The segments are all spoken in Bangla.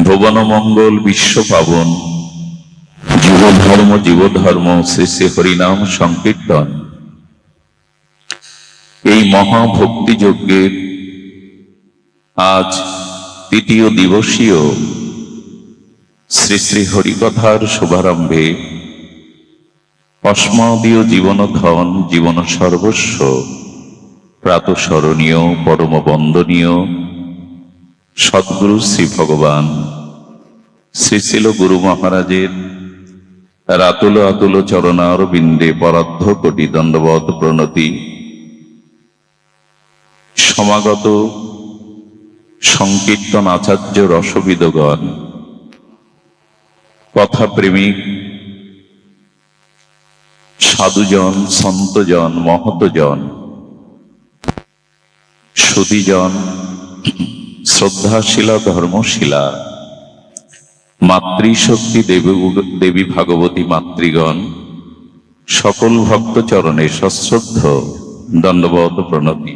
ভুবন মঙ্গল বিশ্ব পাবন জীবধর্ম শ্রী শ্রী হরিনাম সংকীর্তন। এই মহাভক্তি যজ্ঞের আজ তৃতীয় দিবসীয় শ্রী শ্রী হরিকথার শুভারম্ভে অস্মদীয় জীবনধন জীবন সর্বস্ব প্রাতঃস্মরণীয় পরম বন্দনীয় সদ্গুরু শ্রী ভগবান শ্রী শিল গুরু মহারাজের রাতুল আতুল চরণারবিন্দে পরার্ধ কোটি দণ্ডবত প্রণতি। সমাগত সংকীর্তন আচার্য রসবিদগণ, কথাপ্রেমিক সাধুজন, সন্তজন, মহতজন, সুধীজন, শ্রদ্ধাশীলা ধর্মশীলা মাতৃশক্তি দেবী ভাগবতী মাতৃগণ, সকল ভক্ত চরণে সশ্রদ্ধ দণ্ডবত প্রণতি।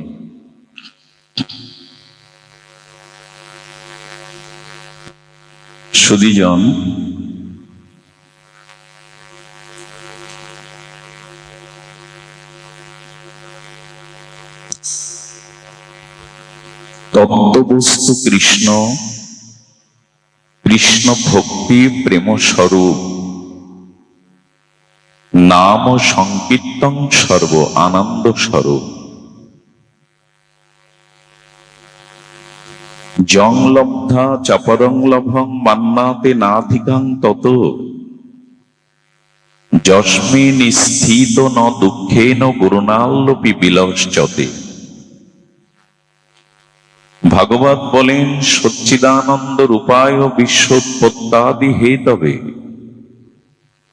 সুধীজন, তত্ত্ববস্তু কৃষ্ণ, কৃষ্ণ ভক্তি প্রেম স্বরূপ, নাম সংকীর্তন সর্ব আনন্দ স্বরূপ। জং লব্ধা চাপরং লভং মান্নাতে নাধিকাং তত, যস্মিন স্থিত ন দুঃখেন গুরুণাল্লপি বিলাসচতে। ভাগবত বলেন, সচ্চিদানন্দ রূপায় বিশ্বোৎপত্তাদি হেতবে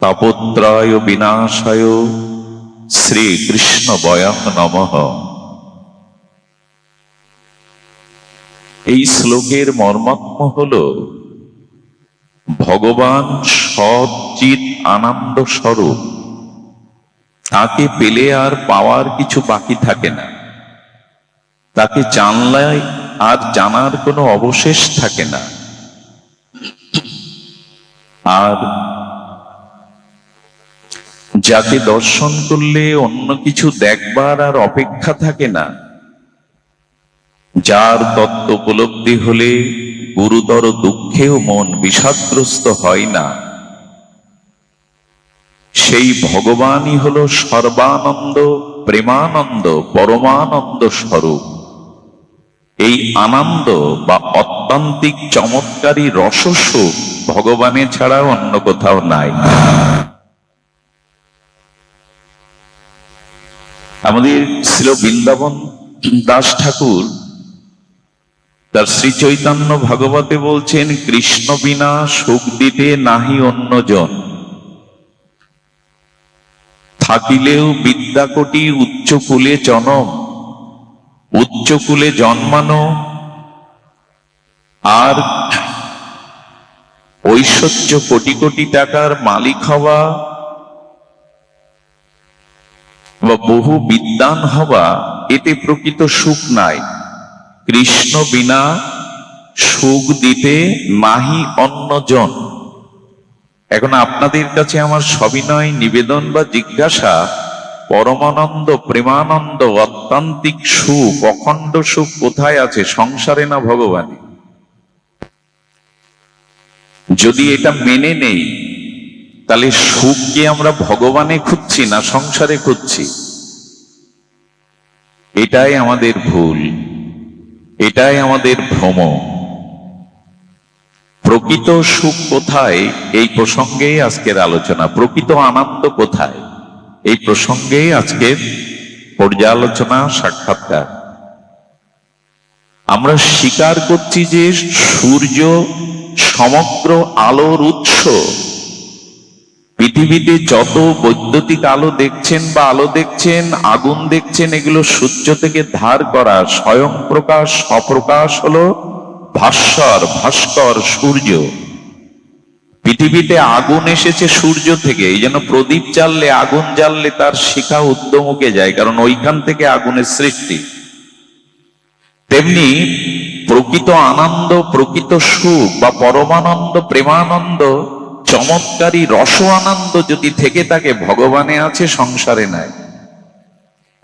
তাপত্রায় বিনাশায় শ্রীকৃষ্ণ বয়ং নমঃ। এই শ্লোকের মর্মাত্ম হল, ভগবান সচ্চিৎ আনন্দ স্বরূপ, তাকে পেলে আর পাওয়ার কিছু বাকি থাকে না, তাকে জানলে আর জানার কোনো অবশেষ থাকে না। আর যাকে দর্শন করলে অন্য কিছু দেখবার আর অপেক্ষা থাকে না, যার তত্ত্ব উপলব্ধি হলে গুরুতর দুঃখেও মন বিষাদগ্রস্ত হয় না, সেই ভগবানই হল সর্বানন্দ, প্রেমানন্দ, পরমানন্দ স্বরূপ। এই আনন্দ বা অত্যান্তিক চমৎকারী রসসুখ ভগবানের ছাড়া অন্য কোথাও নাই। আমাদের শ্রী বৃন্দাবন দাস ঠাকুর তার শ্রী চৈতন্য ভাগবতে বলছেন, কৃষ্ণ বিনা সুখ দিতে নাহি অন্যজন, থাকিলেও বিদ্যাকোটি উচ্চকুলে জনম, উচ্চকুলে জন্মানো আর ঐশ্বর্য কোটি কোটি টাকার মালিক হওয়া বা বহু বিদ্বান হওয়া, এতে প্রকৃত সুখ নাই। কৃষ্ণ বিনা সুখ দিতে নাহি অন্যজন। এখন আপনাদের কাছে আমার সবিনয় নিবেদন বা জিজ্ঞাসা, পরমানন্দ, প্রেমানন্দ, অত্যান্তিক সুখ, অখণ্ড সুখ কোথায় আছে, সংসারে না ভগবানে? যদি এটা মেনে নেই, তাহলে সুখকে আমরা ভগবানে খুঁজছি না সংসারে খুঁজছি। এটাই আমাদের ভুল, এটাই আমাদের ভ্রম। প্রকৃত সুখ কোথায়, এই প্রসঙ্গেই আজকের আলোচনা। প্রকৃত আনন্দ কোথায়, এই প্রসঙ্গেই আজকের পর্যালোচনা, সাক্ষাৎকার। আমরা স্বীকার করছি যে সূর্য সমগ্র আলোর উৎস। পৃথিবীতে যত বৈদ্যুতিক আলো দেখছেন বা আলো দেখছেন, আগুন দেখছেন, এগুলো সূর্য থেকে ধার করা। স্বয়ং প্রকাশ, অপ্রকাশ হলো ভাস্কর সূর্য। পৃথিবীতে আগুন এসেছে সূর্য থেকে। এই জন্য প্রদীপ জ্বাললে, আগুন জ্বাললে তার শিখা ঊর্ধ্বমুখে যায়, কারণ ওইখান থেকে আগুনের সৃষ্টি। তেমনি প্রকৃত আনন্দ, প্রকৃত সুখ বা পরমানন্দ, প্রেমানন্দ, চমৎকারী রস আনন্দ যদি থেকে থাকে, ভগবানে আছে, সংসারে নাই।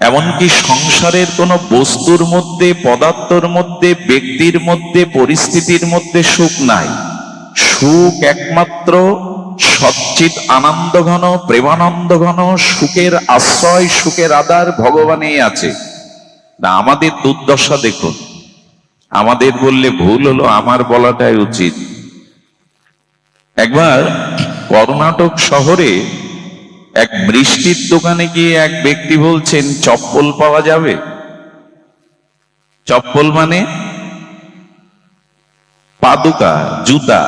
এমনকি সংসারের কোন বস্তুর মধ্যে, পদার্থর মধ্যে, ব্যক্তির মধ্যে, পরিস্থিতির মধ্যে সুখ নাই। সুখ একমাত্র সচ্চিৎ আনন্দ ঘন, প্রেমানন্দ ঘন, সুখের আশ্রয়, সুখের আধার ভগবানেই আছে। না, আমাদের দুর্দশা দেখুন। আমাদের বললে ভুল হলো, আমার বলাটাই উচিত। একবার কর্ণাটক শহরে এক মিষ্টির দোকানে গিয়ে এক ব্যক্তি বলছেন, চপ্পল পাওয়া যাবে? চপ্পল মানে পাদুকা, জুতা।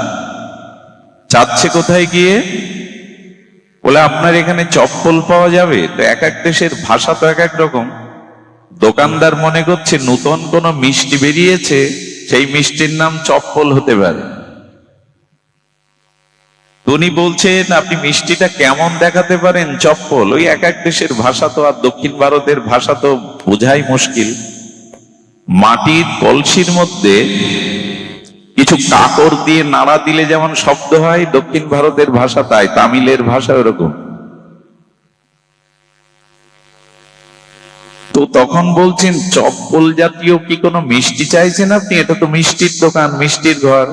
চাচ্ছে কোথায় গিয়ে? বলে আপনার এখানে চপ্পল পাওয়া যাবে। তো এক এক দেশের ভাষা তো এক এক রকম। দোকানদার মনে করছে নতুন কোন মিষ্টি বেরিয়েছে, সেই মিষ্টির নাম চপ্পল হতে পারে। উনি বলছেন, আপনি মিষ্টিটা কেমন দেখাতে পারেন? চপ্পল। ওই এক এক দেশের ভাষা তো, আর দক্ষিণ ভারতের ভাষা তো বোঝাই মুশকিল। মাটির কলসির মধ্যে কিছু কাকড় দিয়ে নাড়া দিলে যেমন শব্দ হয়, দক্ষিণ ভারতের ভাষা তাই, তামিলের ভাষা ওরকম। তো তখন বলছেন, চপ্পল জাতীয় কি কোনো মিষ্টি চাইছেন আপনি? এটা তো মিষ্টির দোকান, মিষ্টির ঘর,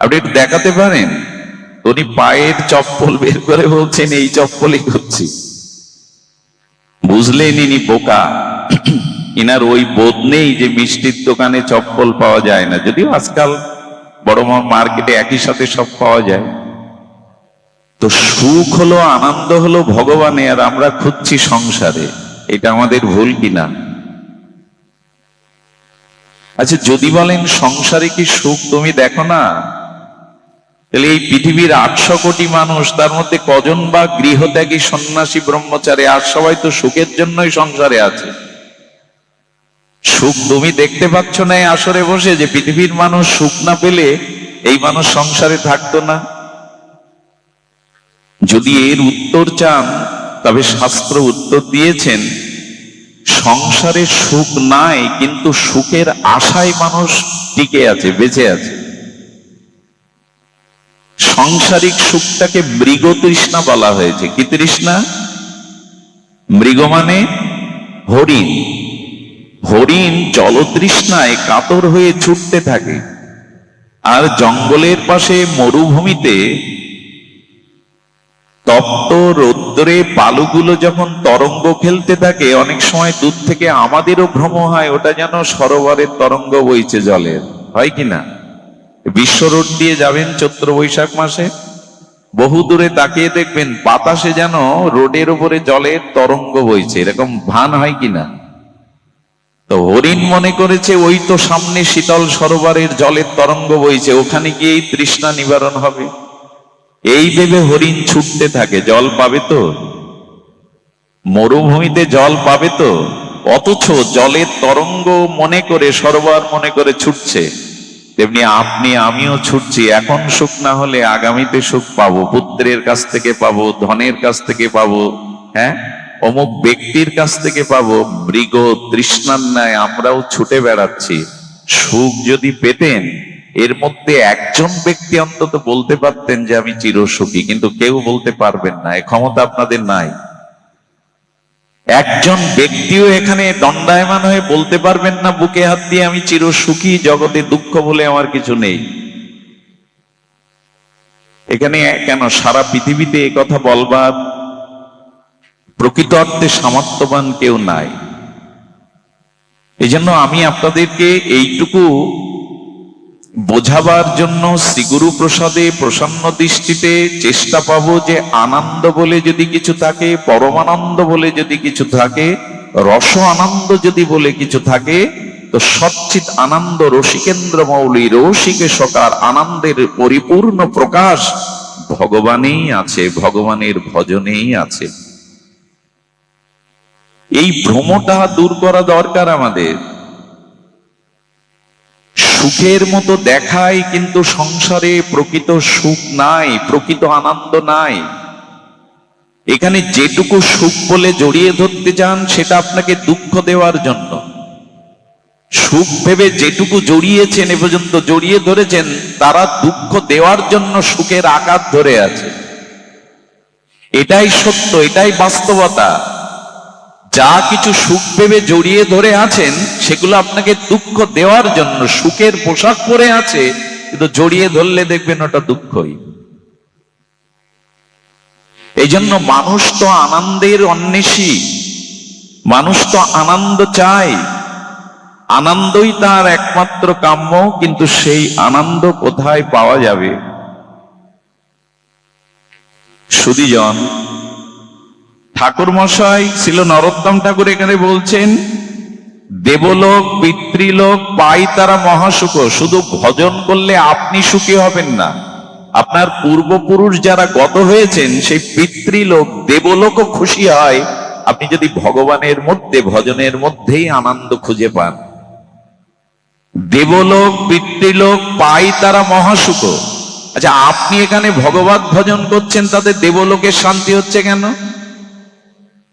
আপনি একটু দেখাতে পারেন? উনি পায়ের চপ্পল বের করে বলছেন, এই চপ্পলই করছি। বুঝলেন ইনি বোকা। ইনার ওই বোধ নেই যে মিষ্টির দোকানে চপ্পল পাওয়া যায় না, যদিও আজকাল বড় মার্কেটে একই সাথে সব পাওয়া যায়। তো সুখ হলো, আনন্দ হলো ভগবানে, আর আমরা খুঁজছি সংসারে। এটা আমাদের ভুল কিনা? আচ্ছা, যদি বলেন সংসারে কি সুখ তুমি দেখো না, তাহলে এই পৃথিবীর 800 কোটি মানুষ, তার মধ্যে কজন বা গৃহত্যাগী, সন্ন্যাসী, ব্রহ্মচারী? আর সবাই তো সুখের জন্যই সংসারে আছে। সুখ তুমি দেখতে পাচ্ছ না এই আসরে বসে, যে পৃথিবীর মানুষ সুখ না পেলে এই মানুষ সংসারে থাকতো না। যদি এর উত্তর চান, তবে শাস্ত্র উত্তর দিয়েছেন, সংসারে সুখ নাই, কিন্তু সুখের আশায় মানুষ টিকে আছে, বেঁচে আছে। সাংসারিক সুখটাকে মৃগ তৃষ্ণা বলা হয়েছে। কি তৃষ্ণা? মৃগ মানে হরিণ। হরিণ জলতৃষ্ণায় কাতর হয়ে ছুটতে থাকে, আর জঙ্গলের পাশে মরুভূমিতে তপ্ত রৌদ্রে পালুগুলো যখন তরঙ্গ খেলতে থাকে, অনেক সময় দূর থেকে আমাদেরও ভ্রম হয় ওটা যেন সরোবরের তরঙ্গ বইছে জলের, হয় কিনা? বিশ্ব রোড দিয়ে যাবেন চৈত্র বৈশাখ মাসে, বহু দূরে তাকিয়ে দেখবেন বাতাসে যেন রোডের উপরে জলের তরঙ্গ বইছে, এরকম ভান হয় কিনা? তো হরিণ মনে করেছে ওই তো সামনে শীতল সরোবরের জলের তরঙ্গ বইছে, ওখানে গিয়েই তৃষ্ণা নিবারণ হবে। এই ভেবে হরিণ ছুটতে থাকে। জল পাবে তো? মরুভূমিতে জল পাবে তো? অথচ জলের তরঙ্গ মনে করে, সরোবর মনে করে ছুটছে। তেমনি আপনি আমিও ছুটছি। এখন সুখ না হলে আগামীতে সুখ পাবো, পুত্রের কাছ থেকে পাবো, ধনের কাছ থেকে পাবো, হ্যাঁ, অমুক ব্যক্তির কাছ থেকে পাবো। মৃগ তৃষ্ণার ন্যায় আমরাও ছুটে বেড়াচ্ছি। সুখ যদি পেতেন, এর মধ্যে একজন ব্যক্তি অন্তত বলতে পারতেন যে আমি চিরসুখী, কিন্তু কেউ বলতে পারবেন না, এ ক্ষমতা আপনাদের নাই। একজন ব্যক্তিও এখানে দণ্ডায়মান হয়ে বলতে পারবেন না বুকে হাত দিয়ে, আমি চিরসুখী, জগতে দুঃখ বলে আমার কিছু নেই। এখানে কেন সারা পৃথিবীতে এ কথা বলবার প্রকৃত অর্থে সামর্থ্যবান কেউ নাই। এই জন্য আমি আপনাদেরকে এইটুকু বোঝাবার জন্য শ্রীগুরু প্রসাদে প্রসন্ন দৃষ্টিতে চেষ্টা পাবো যে আনন্দ বলে যদি কিছু থাকে, পরমানন্দ বলে যদি কিছু থাকে, রস আনন্দ যদি বলে কিছু থাকে, তো সচ্চিৎ আনন্দ রসিকেন্দ্র মৌলি রসিকে সকার আনন্দের পরিপূর্ণ প্রকাশ ভগবানেই আছে, ভগবানের ভজনেই আছে। এই ভ্রমটা দূর করা দরকার আমাদের। সুখের মতো দেখায়, কিন্তু সংসারে প্রকৃত সুখ নাই, প্রকৃত আনন্দ নাই। এখানে যেটুকু সুখ বলে জড়িয়ে ধরতে চান, সেটা আপনাকে দুঃখ দেওয়ার জন্য। সুখ ভেবে যেটুকু জড়িয়েছেন এ পর্যন্ত জড়িয়ে ধরেছেন, তারা দুঃখ দেওয়ার জন্য সুখের আকার ধরে আছে। এটাই সত্য, এটাই বাস্তবতা। যা কিছু সুখ ভেবে জড়িয়ে ধরে আছেন সেগুলো আপনাকে দুঃখ দেওয়ার জন্য সুখের পোশাক পরে আছে, কিন্তু জড়িয়ে ধরলে দেখবেন ওটা দুঃখই। এই জন্য মানুষ তো আনন্দের অন্বেষী, মানুষ তো আনন্দ চায়, আনন্দই তার একমাত্র কাম্য। কিন্তু সেই আনন্দ কোথায় পাওয়া যাবে? সুধীজন, ঠাকুর মশাই ছিল নরোত্তম ঠাকুর এখানে বলছেন, দেবলোক পিতৃলোক পাই তারা মহাসুখ। শুধু ভজন করলে আপনি সুখী হবেন না, আপনার পূর্বপুরুষ যারা গত হয়েছেন সেই পিতৃলোক দেবলোকও খুশি হয় আপনি যদি ভগবানের মধ্যে, ভজনের মধ্যেই আনন্দ খুঁজে পান। দেবলোক পিতৃলোক পাই তারা মহাসুখ। আচ্ছা, আপনি এখানে ভগবত ভজন করছেন, তাদের দেবলোকের শান্তি হচ্ছে কেন?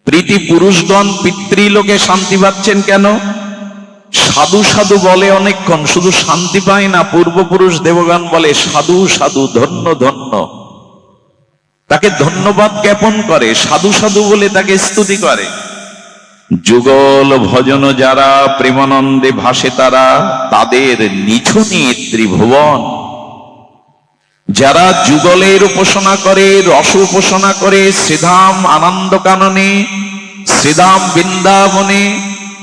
প্রীতি পুরুষগণ পিতৃলোকে শান্তি পাচ্ছেন কেন? সাধু সাধু বলে অনেকক্ষণ, শুধু শান্তি পায় না, পূর্বপুরুষ দেবগণ বলে সাধু সাধু, ধন্য ধন্য, তাকে ধন্যবাদ জ্ঞাপন করে, সাধু সাধু বলে তাকে স্তুতি করে। যুগল ভজন যারা প্রেমানন্দে ভাসে তারা, তাদের নিছুনি ত্রিভুবন। যারা যুগলের উপাসনা করে, রস উপাসনা করে, শ্রীধাম আনন্দ কাননে, শ্রীধাম বৃন্দাবনে,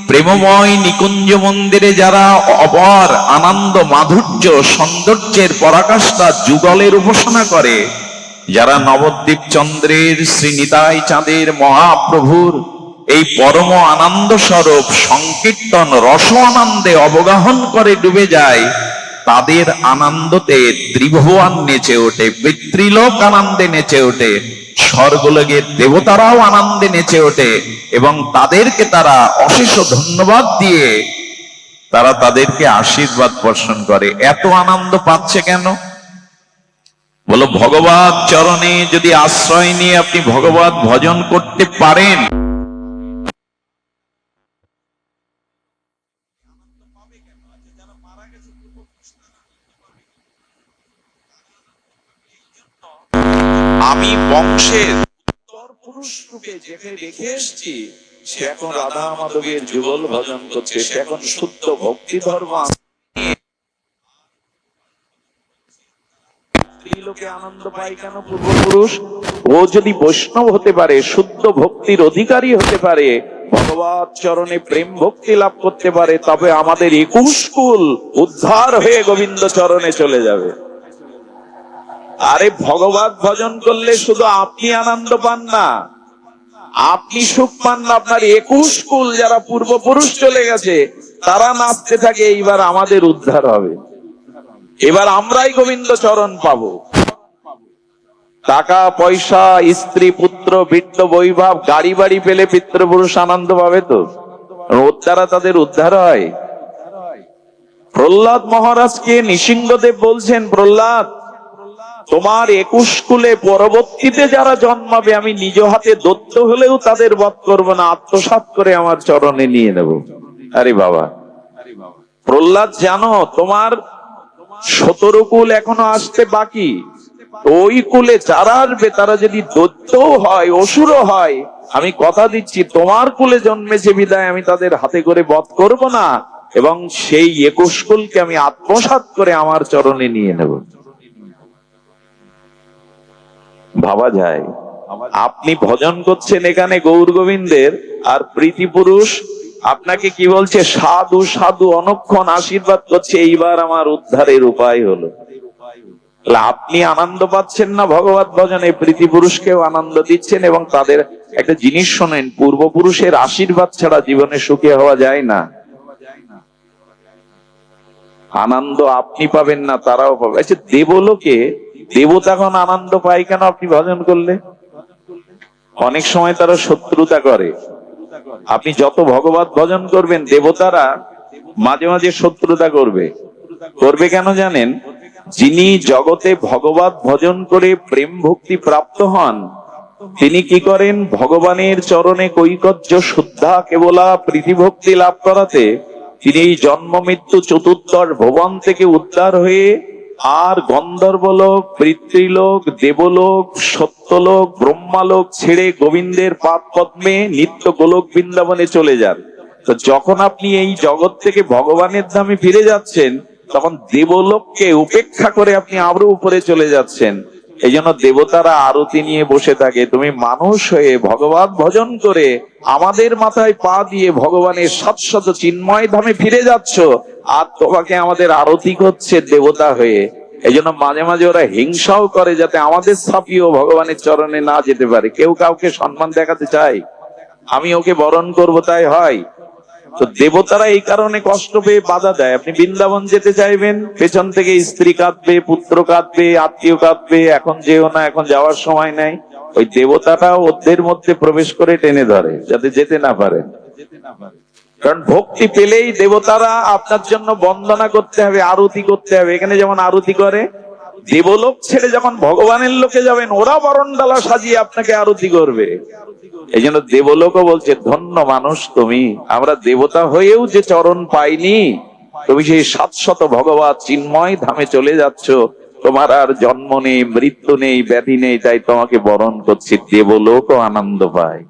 প্রেমময় নিকুঞ্জ মন্দিরে যারা অপর আনন্দ মাধুর্য সৌন্দর্যের পরাকাষ্ঠা যুগলের উপাসনা করে, যারা নবদ্বীপ চন্দ্রের শ্রী নিতাই চাঁদের মহাপ্রভুর এই পরম আনন্দ স্বরূপ সংকীর্তন রস আনন্দে অবগাহন করে ডুবে যায়, তাদের আনন্দতে ত্রিভুবন নেচে ওঠে, পিতৃলোক আনন্দে নেচে ওঠে, স্বর্গলোকের দেবতারাও আনন্দে নেচে ওঠে, এবং তাদেরকে তারা অশেষ ধন্যবাদ দিয়ে তারা তাদেরকে আশীর্বাদ বর্ষণ করে। এত আনন্দ পাচ্ছে কেন? বলো, ভগবত চরণে যদি আশ্রয় নিয়ে আপনি ভগবত ভজন করতে পারেন, আমি বংশের উত্তর পুরুষ রূপে যেকে রেখে এসেছি, সে এখন রাধা মাধবের যুগল ভজন করছে, সে এখন শুদ্ধ ভক্তি ধর্ম লোকে আনন্দ পায় কেন? পূর্বপুরুষ ও যদি বৈষ্ণব হতে পারে, শুদ্ধ ভক্তির অধিকারী হতে পারে, ভগবত চরণে প্রেম ভক্তি লাভ করতে পারে, তবে আমাদের 21 কুল উদ্ধার হয়ে গোবিন্দ চরণে চলে যাবে। আরে ভগবত ভজন করলে শুধু আপনি আনন্দ পান না, আপনি সুখ পান না, আপনার 21 কুল যারা পূর্বপুরুষ চলে গেছে তারা নাচতে থাকে, এইবার আমাদের উদ্ধার হবে, এবার আমরাই গোবিন্দ চরণ পাবো। টাকা পয়সা, স্ত্রী পুত্র বৃদ্ধ বৈভব, গাড়ি বাড়ি পেলে পিতৃপুরুষ আনন্দ পাবে তো, ওর দ্বারা তাদের উদ্ধার হয়। প্রহ্লাদ মহারাজকে নৃসিংহদেব বলছেন, প্রহ্লাদ, তোমার 21 কুলে পরবর্তীতে যারা জন্মাবে আমি নিজ হাতে দত্ত হলেও তাদের বধ করবো না, আত্মসাৎ করে আমার চরণে নিয়ে নেব। আরে বাবা, প্রহ্লাদ জানো তোমার 17 কুল এখনো আসতে বাকি, ওই কুলে যারা আসবে তারা যদি দৈত্য হয়, অসুরও হয়, আমি কথা দিচ্ছি তোমার কুলে জন্মেছে বিদায় আমি তাদের হাতে করে বধ করব না, এবং সেই 21 কুলকে আমি আত্মসাৎ করে আমার চরণে নিয়ে নেব। ভাবা যায়, আপনি ভজন করছেন এখানে গৌর গোবিন্দের, আর প্রীতি পুরুষ আপনাকে কি বলছে? সাধু সাধু, অনক্ষণ আশীর্বাদ করছে, এইবার আমার উদ্ধারের উপায় হলো। আপনি আনন্দ পাচ্ছেন না ভগবত ভজনে, প্রীতি পুরুষকেও আনন্দ দিচ্ছেন। এবং তাদের একটা জিনিস শোনেন, পূর্বপুরুষের আশীর্বাদ ছাড়া জীবনে সুখী হওয়া যায় না। আনন্দ আপনি পাবেন না, তারাও পাবে। আচ্ছা, দেবলোকে দেবতাগণ আনন্দ পায় কেন আপনি ভজন করলে? অনেক সময় তারা শত্রুতা করে, আপনি যত ভগবত ভজন করবেন দেবতারা মাঝে মাঝে শত্রুতা করবে। করবে কেন জানেন? যিনি জগতে ভগবত ভজন করে প্রেম ভক্তি প্রাপ্ত হন, তিনি কি করেন? ভগবানের চরণে কৈকর্য শুদ্ধা কেবলা প্রীতি ভক্তি লাভ করাতে তিনি এই জন্ম মৃত্যু চতুর্দশ ভুবন থেকে উদ্ধার হয়ে আর গন্ধর্বলোক, পিতৃলোক, দেবলোক, সত্যলোক, ব্রহ্মালোক ছেড়ে গোবিন্দের পাদ পদ্মে নিত্য গোলক বৃন্দাবনে চলে যান। তো যখন আপনি এই জগৎ থেকে ভগবানের ধামে ফিরে যাচ্ছেন, তখন দেবলোককে উপেক্ষা করে আপনি আরো উপরে চলে যাচ্ছেন। এই জন্য দেবতারা আরতি নিয়ে বসে থাকে, তুমি মানুষ হয়ে ভগবান ভজন করে আমাদের মাথায় পা দিয়ে ভগবানের শত চিন্ময় ধামে ফিরে যাচ্ছ, আর তোমাকে আমাদের আরতি করছে দেবতা হয়ে। এই জন্য মাঝে মাঝে ওরা হিংসাও করে, যাতে আমাদের ছাপিও ভগবানের চরণে না যেতে পারে। কেউ কাউকে সম্মান দেখাতে চায়, আমি ওকে বরণ করবো তাই হয়। তো দেবতারা এই কারণে কষ্ট পেয়ে বাধা দেয়। আপনি বৃন্দাবন যেতে চাইবেন, পেছন থেকে স্ত্রী কাঁদবে, পুত্র কাঁদবে, আত্মীয় কাঁদবে, এখন যেও না, এখন যাওয়ার সময় নাই। ওই দেবতাটা ওদের মধ্যে প্রবেশ করে টেনে ধরে, যাতে যেতে না পারে। কারণ ভক্তি পেলেই দেবতারা আপনার জন্য বন্দনা করতে হবে, আরতি করতে হবে। এখানে যেমন আরতি করে, দেবলোক ছেড়ে যখন ভগবানের লোকে যাবেন, ওরা বরণডালা সাজিয়ে আপনাকে আরতি করবে। এই জন্য দেবলোকও বলছে, ধন্য মানুষ তুমি, আমরা দেবতা হয়েও যে চরণ পাইনি। তুমি সেই 700 ভগবান চিন্ময় ধামে চলে যাচ্ছ, তোমার আর জন্ম নেই, মৃত্যু নেই, ব্যাধি নেই, তাই তোমাকে বরণ করছি। দেবলোকও আনন্দ পায়।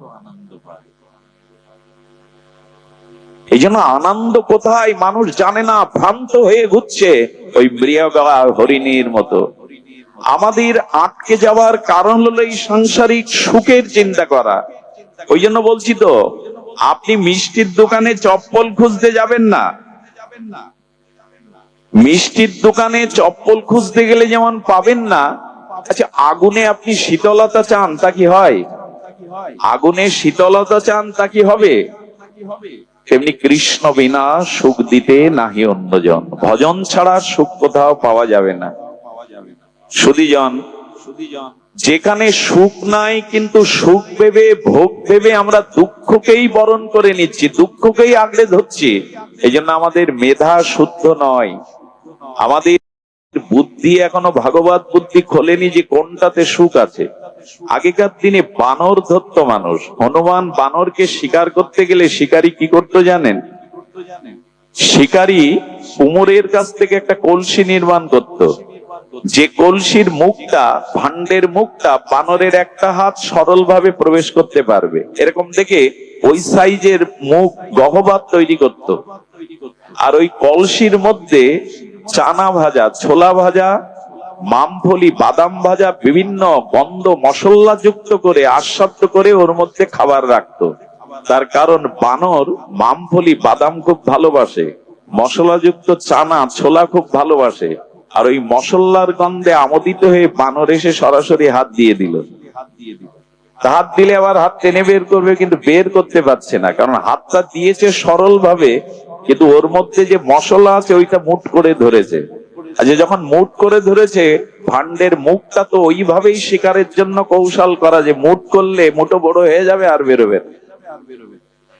এই জন্য আনন্দ কোথায় মানুষ জানে না, ভ্রান্ত হয়ে ঘুরছে ওই মৃগয়া হরিণীর মতো। আমাদের আটকে যাওয়ার কারণ হলো এই সাংসারিক সুখের চিন্তা করা। ওই জন্য বলছি তো, আপনি মিষ্টির দোকানে চপ্পল খুঁজতে যাবেন না। মিষ্টির দোকানে চপ্পল খুঁজতে গেলে যেমন পাবেন না, আচ্ছা আগুনে আপনি শীতলতা চান, তা কি হয়? আগুনে শীতলতা চান, তা কি হবে? তেমনি কৃষ্ণ বিনা সুখ দিতে নাহি অন্যজন। ভজন ছাড়া সুখ কোথাও পাওয়া যাবে না। সুধীজন, যেখানে সুখ নাই, কিন্তু সুখ ভেবে, ভোগ ভেবে আমরা দুঃখকেই বরণ করে নিচ্ছি, দুঃখকেই আগলে ধরছি। এই জন্য আমাদের মেধা শুদ্ধ নয়, আমাদের বুদ্ধি এখনো ভাগবত বুদ্ধি খোলেনি যে কোনটাতে সুখ আছে। আগেকার দিনে বানর ধরতো মানুষ। হনুমান বানরকে শিকার করতে গেলে শিকারী কি করতো জানেন? শিকারী কুমোরের কাছ থেকে একটা কলসি নির্মাণ করত, যে কলসির মুখটা, ভান্ডের মুখটা বানরের একটা হাত সরল ভাবে প্রবেশ করতে পারবে, এরকম দেখে ওই সাইজের মুখ গহ্বর তৈরি করত। আর ওই কলসির মধ্যে চানা ভাজা, ছোলা ভাজা, মামফলি, বাদাম ভাজা, বিভিন্ন গন্ধ মশলা যুক্ত করে, আস্বাদ্য করে ওর মধ্যে খাবার রাখতো। তার কারণ বানর মামফলি, বাদাম খুব ভালোবাসে, মশলাযুক্ত চানা, ছোলা খুব ভালোবাসে। আর ওই মশলার গন্ধে আমোদিত হয়ে বানর এসে সরাসরি হাত দিয়ে দিল। হাত দিলে আবার হাত টেনে বের করবে, কিন্তু বের করতে পারছে না, কারণ হাতটা দিয়েছে সরল ভাবে, কিন্তু ওর মধ্যে যে মশলা আছে ওইটা মুঠ করে ধরেছে। আজ যখন মুঠ করে ধরেছে, ভান্ডের মুখটা তো ওইভাবেই শিকারের জন্য কৌশল করা, যে মুঠ করলে মুঠো বড় হয়ে যাবে আর বেরোবে।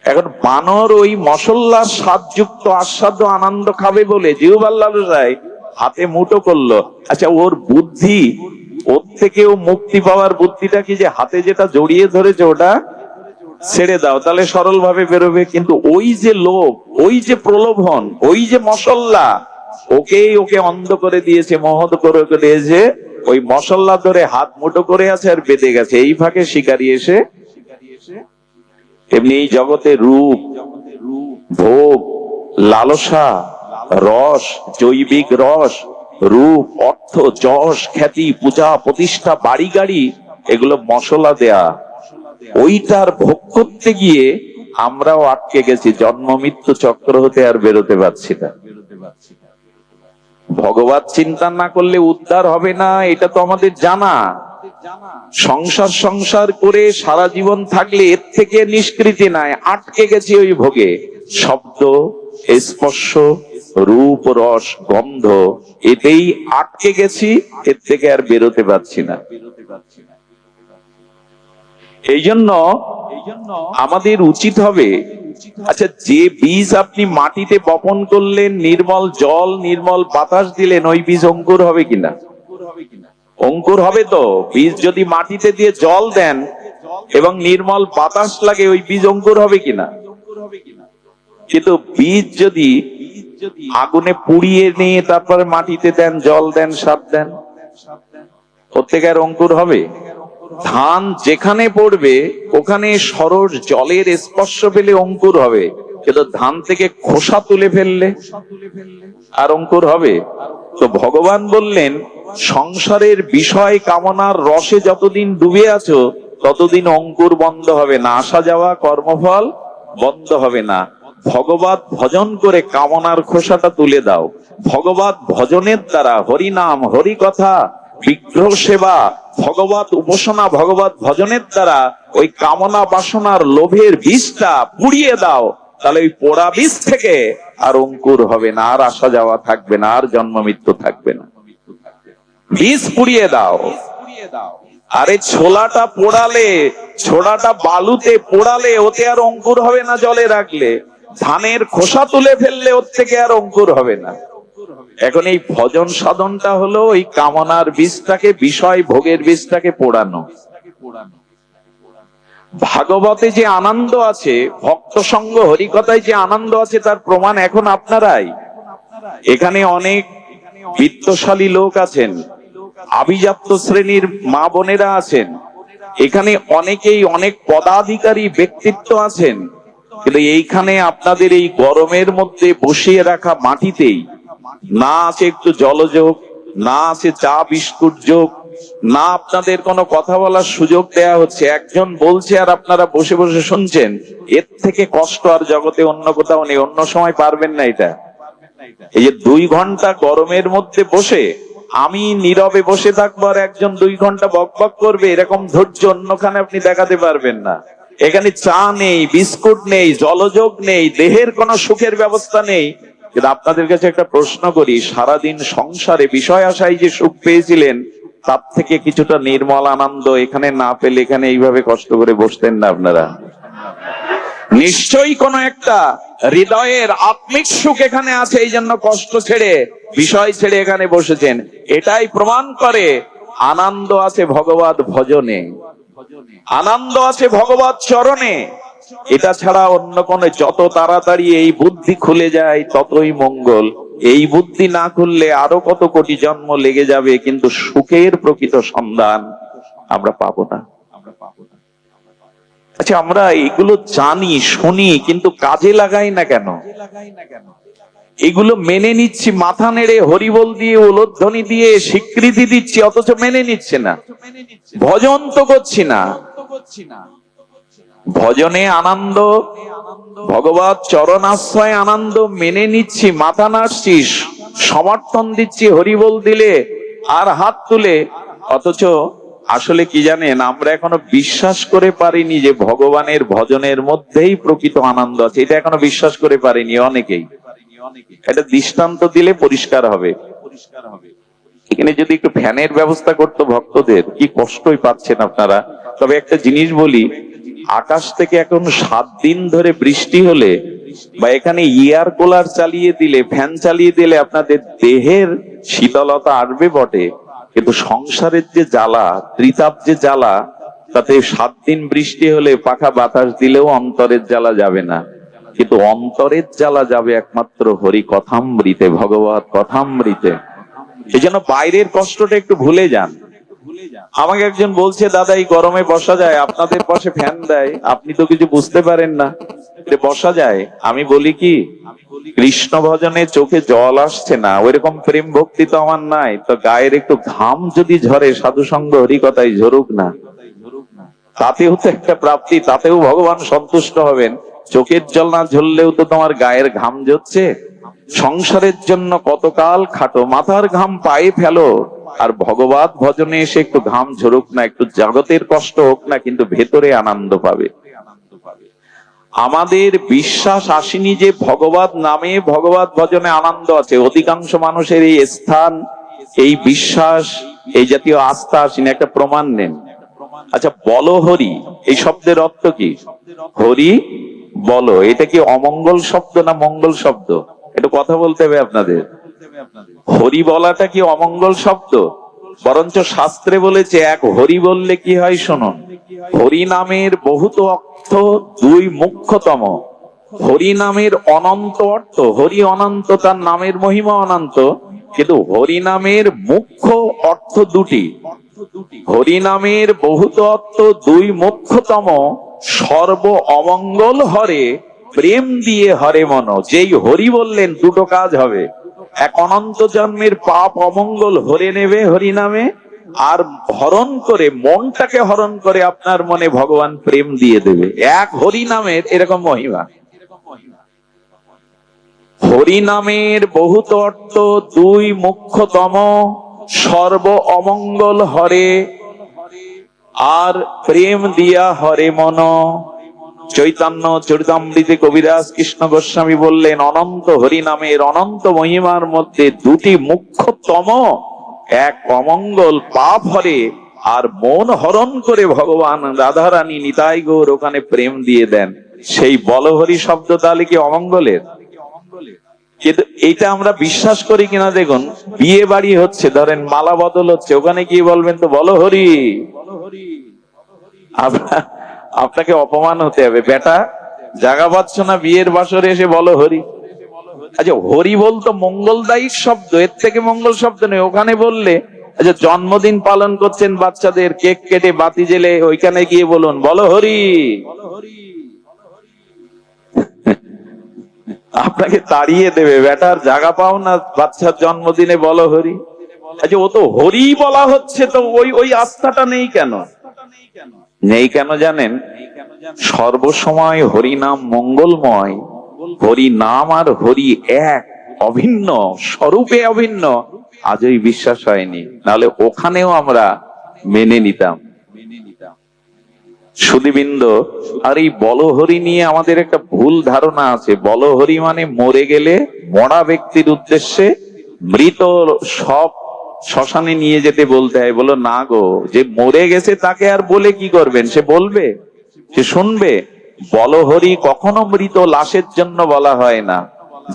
এখন বানর ওই মশলার স্বাদযুক্ত আস্বাদ্য আনন্দ খাবে বলে জিহ্বার লালসায় হাতে মুঠো করলো। আচ্ছা ওর বুদ্ধি, ওর থেকেও মুক্তি পাওয়ার বুদ্ধিটা কি, যে হাতে যেটা জড়িয়ে ধরেছে ওটা ছেড়ে দাও, তাহলে সরল ভাবে বেরোবে। কিন্তু ওই যে লোভ, ওই যে প্রলোভন, ওই যে মশলা, ওকে অন্ধ করে দিয়েছে, মোহত করে দিয়েছে। ওই মশলা ধরে হাত মুঠো করে আছে আর বেঁধে গেছে। এই ফাঁকে শিকারী এসে, তেমনি এই জগতে রূপ, ভোগ, লালসা, রস, জৈবিক রস, রূপ, অর্থ, যশ, খ্যাতি, পূজা, প্রতিষ্ঠা, বাড়ি গাড়ি, এগুলো মশলা দেয়া। ওইটার ভোগ করতে গিয়ে আমরাও আটকে গেছি, জন্ম মৃত্যু চক্র হতে আর বেরোতে পারছি না। ভগবত চিন্তা না করলে উদ্ধার হবে না, এটা তো আমাদের জানা। সংসার করে সারা জীবন থাকলে এর থেকে নিষ্কৃতি নাই, আটকে গেছি ওই ভোগে। শব্দ, স্পর্শ, রূপ, রস, গন্ধ, এতেই আটকে গেছি, এর থেকে আর বেরোতে পারছি না। এই জন্য আমাদের উচিত হবে, আচ্ছা যে বীজ আপনি মাটিতে বপন করলেন, নির্মল জল, নির্মল বাতাস দিলেন, ওই বীজ অঙ্কুর হবে কিনা? অঙ্কুর হবে তো। বীজ যদি মাটিতে দিয়ে জল দেন এবং নির্মল বাতাস লাগে, ওই বীজ অঙ্কুর হবে কিনা? কিন্তু বীজ যদি আগুনে পুড়িয়ে নিয়ে তারপরে মাটিতে দেন, জল দেন, সার দেন, ওর থেকে আর অঙ্কুর হবে? ধান যেখানে পড়বে ওখানে সরস জলের স্পর্শ পেলে অঙ্কুর হবে, কিন্তু ধান থেকে খোসা তুলে ফেললে আর অঙ্কুর হবে? তো ভগবান বললেন, সংসারের বিষয় কামনার রসে যতদিন ডুবে আছো ততদিন অঙ্কুর বন্ধ হবে না, আসা যাওয়া কর্মফল বন্ধ হবে না। ভগবত ভজন করে কামনার খোসাটা তুলে দাও। ভগবত ভজনের দ্বারা হরিনাম, হরি কথা, বিগ্রহ সেবা, ভগবত উপাসনা, ভগবত ভজনের দ্বারা ওই কামনা বাসনার লোভের বীজটা পুড়িয়ে দাও। তাহলে ওই পোড়া বীজ থেকে আর অঙ্কুর হবে না, আর আসা যাওয়া থাকবে না, আর জন্ম মৃত্যু থাকবে না। বীজ পুড়িয়ে দাও। আরে ছোলাটা পোড়ালে, ছোলাটা বালুতে পোড়ালে ওতে আর অঙ্কুর হবে না জলে রাখলে। ধানের খোসা তুলে ফেললে ওর থেকে আর অঙ্কুর হবে না। এখন এই ভজন সাধনটা হলো ওই কামনার বীজটাকে, বিষয় ভোগের বীজটাকে পোড়ানো। ভাগবতে যে আনন্দ আছে, ভক্ত সঙ্গ হরিকথায় যে আনন্দ আছে, তার প্রমাণ এখন আপনারাই। এখানে অনেক বিত্তশালী লোক আছেন, আভিজাত্য শ্রেণীর মা বোনেরা আছেন, এখানে অনেকেই অনেক পদাধিকারী ব্যক্তিত্ব আছেন, কিন্তু এইখানে আপনাদের এই গরমের মধ্যে বসিয়ে রাখা মাটিতেই না আছে একটু জলযোগ, না আছে চা বিস্কুট যোগ, না আপনাদের কোনো কথা বলার সুযোগ দেয়া হচ্ছে। একজন বলছে আর আপনারা বসে বসে শুনছেন। এর থেকে কষ্ট আর জগতে অন্য কোথাও নেই। অন্য সময় পারবেন না এটা। এই যে 2 ঘন্টা গরমের মধ্যে বসে আমি নীরবে বসে থাকবো আর একজন 2 ঘন্টা বকবক করবে, এরকম ধৈর্য অন্যখানে আপনি দেখাতে পারবেন না। এখানে চা নেই, বিস্কুট নেই, জলযোগ নেই, দেহের কোনো সুখের ব্যবস্থা নেই। কিন্তু আপনাদের কাছে একটা প্রশ্ন করি, সারাদিন সংসারে বিষয় আশায় যে সুখ পেয়েছিলেন, তার থেকে কিছুটা নির্মল আনন্দ এখানে না পেলে এখানে এইভাবে কষ্ট করে বসতেন না আপনারা? নিশ্চয়ই কোনো একটা হৃদয়ের আত্মিক সুখ এখানে আছে, এই জন্য কষ্ট ছেড়ে, বিষয় ছেড়ে এখানে বসেছেন। এটাই প্রমাণ করে আনন্দ আছে ভগবত ভজনে, আনন্দ আছে ভগবত চরণে। এটা ছাড়া অন্য কোন, যত তাড়াতাড়ি এই বুদ্ধি খুলে যায় ততই মঙ্গল। এই বুদ্ধি না খুললে আরো কত কোটি জন্ম লেগে যাবে, কিন্তু সুখের প্রকৃত সন্ধান আমরা পাবো না। আচ্ছা, আমরা এগুলো জানি, শুনি, কিন্তু কাজে লাগাই না কেন? এগুলো মেনে নিচ্ছি, মাথা নেড়ে হরিবল দিয়ে, উলধ্বনি দিয়ে স্বীকৃতি দিচ্ছি, অথচ মেনে নিচ্ছে না। ভজন তো করছি না। ভজনে আনন্দ, ভগবত চরণাশ্রয় আনন্দ মেনে নিচ্ছি, মাথা নাড়ছি, সমর্থন দিচ্ছি হরিবল দিলে আর হাত তুলে, অথচ আসলে কি জানেন, আমরা এখনো বিশ্বাস করে পারিনি যে ভগবানের ভজনের মধ্যেই প্রকৃত আনন্দ আছে। এটা এখনো বিশ্বাস করে পারিনি অনেকেই। এটা দৃষ্টান্ত দিলে পরিষ্কার হবে। এখানে যদি একটু ফ্যানের ব্যবস্থা করতো ভক্তদের, কি কষ্টই পাচ্ছেন আপনারা। তবে একটা জিনিস বলি, আকাশ থেকে এখন 7 দিন ধরে বৃষ্টি হলে বা এখানে এয়ার কুলার চালিয়ে দিলে, ফ্যান চালিয়ে দিলে আপনাদের দেহের শীতলতা আসবে বটে, কিন্তু সংসারের যে জ্বালা, ত্রিতাপ যে জ্বালা, তাতে 7 দিন বৃষ্টি হলে পাখা বাতাস দিলেও অন্তরের জ্বালা যাবে না। কিন্তু অন্তরের জ্বালা যাবে একমাত্র হরি কথামৃতে, ভগবত কথামৃতে। এই জন্য বাইরের কষ্টটা একটু ভুলে যান। আমাকে একজন বলছে, দাদা এই গরমে বসা যায়? আপনাদের পাশে ফ্যান দেয়, আপনি তো কিছু বুঝতে পারেন না, বসা যায়? আমি বলি কি, কৃষ্ণ ভজনে চোখে জল আসছে না, ওইরকম প্রেম ভক্তি তো আমার নাই, তো গায়ের একটু ঘাম যদি ঝরে, সাধু সঙ্গ হরি কথাই ঝরুক না, তাতেও তো একটা প্রাপ্তি, তাতেও ভগবান সন্তুষ্ট হবেন। চোখের জল না ঝরলেও তো তোমার গায়ের ঘাম ঝরছে। সংসারের জন্য কতকাল খাটো, মাথার ঘাম পায়ে ফেলো, আর ভগবত ভজনে এসে একটু ঘাম ঝরুক না, একটু জগতের কষ্ট হোক না, কিন্তু ভেতরে আনন্দ পাবে। আমাদের বিশ্বাস আসেনি যে ভগবত নামে, ভগবত ভজনে আনন্দ আছে। অধিকাংশ মানুষের এই স্থান, এই বিশ্বাস, এই জাতীয় আস্থা আসেনি। একটা প্রমাণ নেন। আচ্ছা, বলো হরি, এই শব্দের অর্থ কি? হরি বলো, এটা কি অমঙ্গল শব্দ না মঙ্গল শব্দ? একটু কথা বলতে হবে আপনাদের। হরি বলাটা কি অমঙ্গল শব্দ? বরঞ্চ শাস্ত্রে বলেছে, এক হরি বললে কি হয় শুনুন। হরি নামের বহুত অর্থ, 2 মুখ্যতম। হরি নামের অনন্ত অর্থ, হরি অনন্ত, তার নামের মহিমা অনন্ত, কিন্তু হরি নামের মুখ্য অর্থ দুটি। হরি নামের বহুত অর্থ দুই মুখ্যতম, সর্ব অমঙ্গল হরে প্রেম দিয়ে হরে মন। যেই হরি বললেন দুটো কাজ হবে, এক অনন্ত জন্মের পাপ অমঙ্গল হরে নেবে হরি নামে, আর হরণ করে মনটাকে হরণ করে আপনার মনে ভগবান প্রেম দিয়ে দেবে। এক হরি নামের এরকম মহিমা। হরি নামের বহুত অর্থ দুই মুখ্যতম, সর্ব অমঙ্গল হরে আর প্রেম দিয়া হরে মন। চৈতন্য চরিতামৃতে কবিরাজ কৃষ্ণ গোস্বামী বললেন, অনন্ত হরি নামের অনন্ত মহিমার মধ্যে দুটি মুখ্যতম, এক অমঙ্গল পাপ হরে, আর মন হরণ করে ভগবান রাধারানী নিতাই গৌর ওখানে প্রেম দিয়ে দেন। সেই বলহরি শব্দ তাহলে কি অমঙ্গলের? কিন্তু এইটা আমরা বিশ্বাস করি কিনা দেখুন, বিয়ে বাড়ি হচ্ছে, ধরেন মালা বদল হচ্ছে, ওখানে কি বলবেন তো বলহরি। আপনাকে অপমান হতে হবে, বেটা জাগা পাচ্ছ না বিয়ের বাসরে এসে বলো হরি। আচ্ছা, হরি বলতো মঙ্গলদায়ী শব্দ, এর থেকে মঙ্গল শব্দ নেই। ওখানে বললে, আচ্ছা জন্মদিন পালন করছেন বাচ্চাদের, কেক কেটে বাতি জেলে ওইখানে গিয়ে বলুন বলো হরি। আপনাকে তাড়িয়ে দেবে, বেটার জায়গা পাও না বাচ্চার জন্মদিনে বলো হরি। আচ্ছা, ও তো হরি বলা হচ্ছে, তো ওই ওই আস্থাটা নেই কেন? নেই কেন জানেন? সর্বসময় হরি নাম মঙ্গলময়, হরি নাম আর হরি এক, অভিন্ন, স্বরূপে অভিন্ন। আজই বিশ্বাস হয়নি, নাহলে ওখানেও আমরা মেনে নিতাম। সুধীবৃন্দ, আর এই বলহরি নিয়ে আমাদের একটা ভুল ধারণা আছে। বলহরি মানে মরে গেলে মরা ব্যক্তির উদ্দেশ্যে মৃত সব শ্মশানে নিয়ে যেতে বলতে হয়। বলো না গো, যে মরে গেছে তাকে আর বলে কি করবেন? সে বলবে, সে শুনবে। বলহরি কখনো মৃত লাশের জন্য বলা হয় না।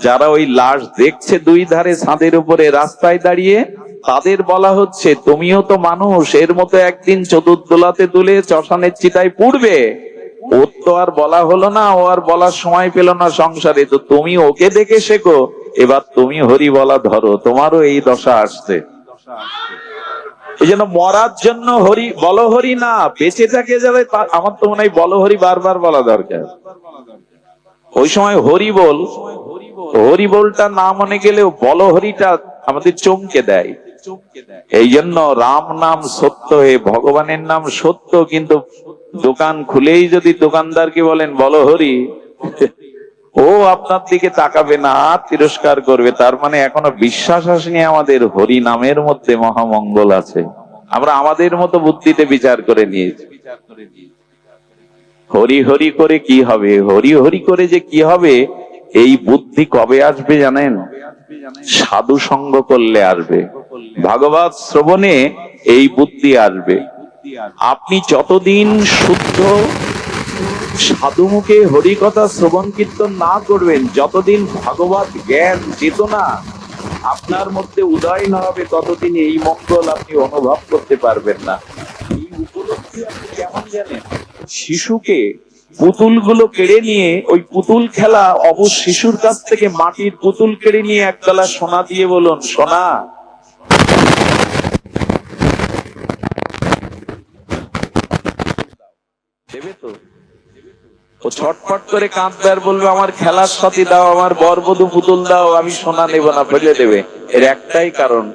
যারা ওই লাশ দেখছে দুই ধারে ছাদের উপরে রাস্তায় দাঁড়িয়ে, তাদের বলা হচ্ছে তুমিও তো মানুষ, এর মতো একদিন চতুর্দোলাতে তুলে শ্মশানের চিতায় পুড়বে। ওর তো আর বলা হলো না, ও আর বলার সময় পেল না সংসারে, তো তুমি ওকে দেখে শেখো, এবার তুমি হরি বলা ধরো, তোমারও এই দশা আসছে। এই জন্য মরার জন্য হরি বলো হরি না, বেঁচে থাকে যাবে। আমার তো মনে হয় বলো হরি বারবার বলা দরকার। ওই সময় হরি বল, হরি বলটা না মনে গেলেও বলো হরিটা আমাদের চমকে দেয়। এই জন্য রাম নাম সত্য, হে ভগবানের নাম সত্য, কিন্তু দোকান খুলেই যদি দোকানদারকে বলেন বলো হরি, ও আপনার দিকে তাকাবে না, তিরস্কার করবে। তার মানে এখনো বিশ্বাস আসেনি আমাদের হরি নামের মধ্যে মহামঙ্গল আছে। আমরা আমাদের মতো বুদ্ধিতে বিচার করে নিয়েছি। হরি হরি করে কি হবে, হরি হরি করে যে কি হবে, এই বুদ্ধি কবে আসবে জানেন? সাধু সঙ্গ করলে আসবে, ভাগবত শ্রবণে এই বুদ্ধি আসবে। আপনি যতদিন শুদ্ধ সাধু মুখে হরি কথা শ্রবণ কীর্তন না করবেন, যতদিন ভাগবত জ্ঞান চেতনা আপনার মধ্যে উদয় না হবে, ততদিন এই মঙ্গল আপনি অনুভব করতে পারবেন না। এই উপলব্ধি আপনি কেমন জানেন? শিশুকে পুতুলগুলো কেড়ে নিয়ে, ওই পুতুল খেলা অবশ শিশুর কাছ থেকে মাটির পুতুল কেড়ে নিয়ে একতলা সোনা দিয়ে বলুন, সোনা দেবে তো? ও ছটফট করে কাঁদবে আর বলবে আমার খেলার সাথী দাও, আমার বরবধূ পুতুল দাও, আমি সোনা নেব না, ফেলে দেবে। এর একটাই কারণ,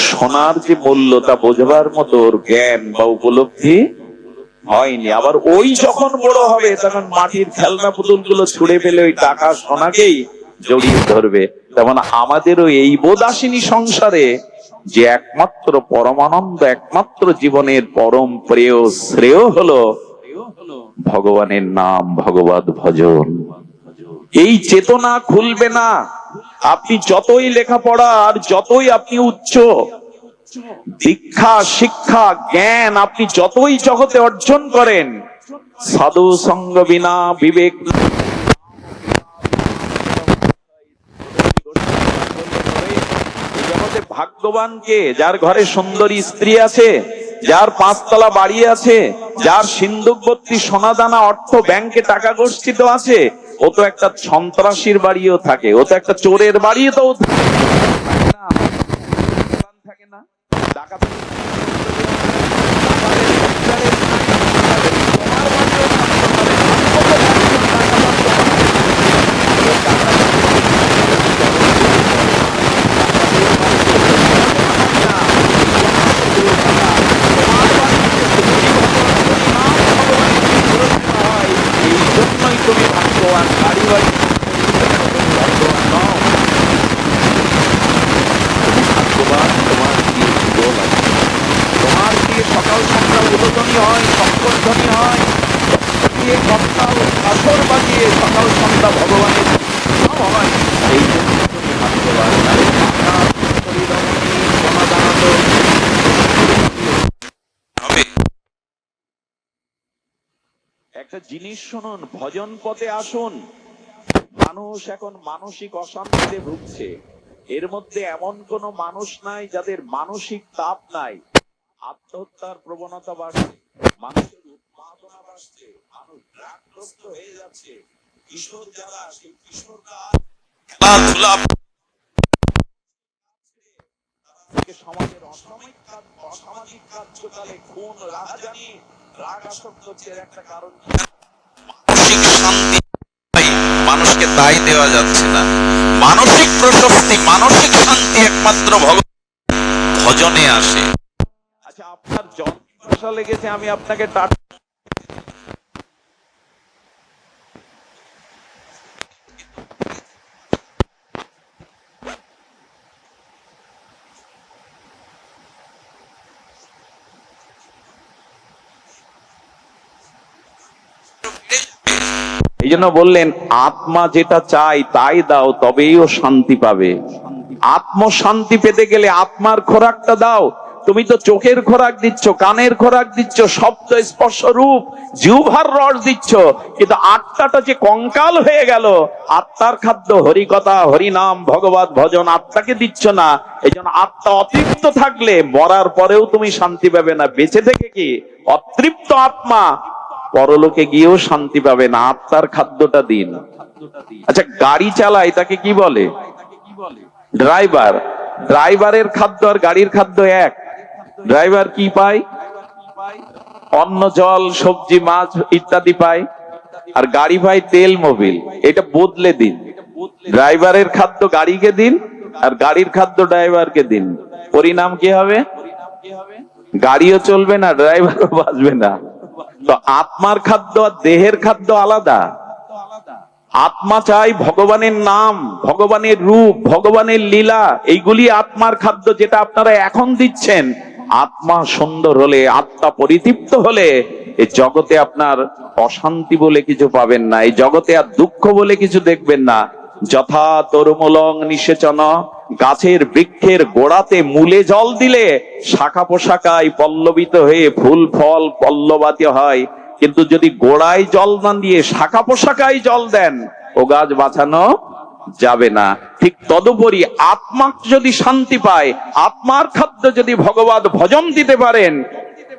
সোনার যে মূল্য তা বোঝবার মতো ওর জ্ঞান বা উপলব্ধি হয়নি। আবার ওই যখন বড় হবে, তখন মাটির খেলনা পুতুল গুলো ছুড়ে ফেলে ওই টাকা সোনাকেই জড়িয়ে ধরবে। তেমন আমাদেরও এই বোধ আসেনি সংসারে যে একমাত্র পরমানন্দ, একমাত্র জীবনের পরম প্রিয় শ্রেয় হলো ভগবানের নাম, ভগবত ভজন। এই চেতনা খুলবে না। আপনি যতই লেখাপড়া আর যতই আপনি উচ্চ দীক্ষা শিক্ষা জ্ঞান আপনি যতই জগতে অর্জন করেন, সাধু সঙ্গ বিনা বিবেক জগতে ভাগ্যবানকে, যার ঘরে সুন্দরী স্ত্রী আছে, যার 5 তলা বাড়ি আছে, যার সিন্ধুকবর্তী সোনাদানা অর্থ ব্যাংকে টাকা গচ্ছিত আছে, ও তো একটা সন্ত্রাসীর বাড়িও থাকে, ও তো একটা চোরের বাড়িতেও থাকে না, ডাকাতের তুমি ভাগ্যবান, বাড়ি বাড়ি ভাগ্যবান। তোমার দিয়ে ভূগোল আছে, তোমার দিয়ে সকাল সন্ধ্যা উদ্বোধনী হয়, সংকর্ষণী হয়, দিয়ে সকাল আসর বাজিয়ে সকাল সন্ধ্যা ভগবানের হয়। এই জন্য তুমি ভাগ্যবান। একটা জিনিস শুনুন, ভজন পথে আসুন। মানুষ এখন মানসিক অশান্তিতে ভুগছে। এর মধ্যে এমন কোন মানুষ নাই যাদের মানসিক তাপ নাই। আত্মহত্যার প্রবণতা বাড়ছে, মানুষের উৎপাদনা বাড়ছে, মানুষ রাগগ্রস্ত হয়ে যাচ্ছে। কিশোর যারা, সেই কিশোররা খেলাধুলা সমাজের অসামাজিক কার্যকালে খুন, রাহাজানি, রাগ আসক্তের একটা কারণ। মানসিক শান্তি মানুষকে তাই দেওয়া যাচ্ছে না। মানসিক প্রশস্তি, মানসিক শান্তি একমাত্র ভজনে আসে। আচ্ছা, আপনার জ্বর পিপাসা লেগেছে, আমি আপনাকে এই জন্য বললেন, আত্মা যেটা চাই তাই দাও, তবেই ও শান্তি পাবে। আত্মশান্তি পেতে গেলে আত্মার খোরাকটা দাও। তুমি তো চোখের খোরাক দিচ্ছ, কানের খোরাক দিচ্ছ, শব্দ স্পর্শ রূপ জিহ্বার রস দিচ্ছ, কিন্তু আত্মাটা যে কঙ্কাল হয়ে গেল, আত্মার খাদ্য হরিকথা, হরিনাম, ভগবত ভজন, আত্মাকে দিচ্ছ না। এই জন্য আত্মা অতৃপ্ত থাকলে মরার পরেও তুমি শান্তি পাবে না। বেঁচে থেকে কি অতৃপ্ত আত্মা পরলোকে গিয়েও শান্তি পাবে না। আত্মার খাদ্যটা দিন। আচ্ছা, গাড়ি চালায় তাকে কি বলে? ড্রাইভার। ড্রাইভারের খাদ্য আর গাড়ির খাদ্য এক। ড্রাইভার কি পায়? অন্ন, জল, সবজি, মাছ ইত্যাদি পায়। আর গাড়ি পায় তেল, মোবিল। এটা বদলে দিন। ড্রাইভারের খাদ্য গাড়িকে দিন, আর গাড়ির খাদ্য ড্রাইভারকে দিন। পরিণাম কি হবে? গাড়িও চলবে না, ড্রাইভারও বাঁচবে না। তো আত্মার খাদ্য আর দেহের খাদ্য আলাদা। আত্মা চাই ভগবানের নাম, ভগবানের রূপ, ভগবানের লীলা, এইগুলি আত্মার খাদ্য, যেটা আপনারা এখন দিচ্ছেন। আত্মা সুন্দর হলে, আত্মা পরিতৃপ্ত হলে এই জগতে আপনার অশান্তি বলে কিছু পাবেন না, এই জগতে আর দুঃখ বলে কিছু দেখবেন না। যথা তরুমূলং নিষেচন, গাছের বৃক্ষের গোড়াতে মূলে জল দিলে শাখা পোশাকায় পল্লবিত হয়ে ফুল ফল পল্লবাতি হয়, কিন্তু যদি গোড়ায় জল না দিয়ে শাখা পোশাকায় জল দেন, ও গাছ বাঁচানো যাবে না। ঠিক তদুপরি আত্মা যদি শান্তি পায়, আত্মার খাদ্য যদি ভগবত ভজন দিতে পারেন,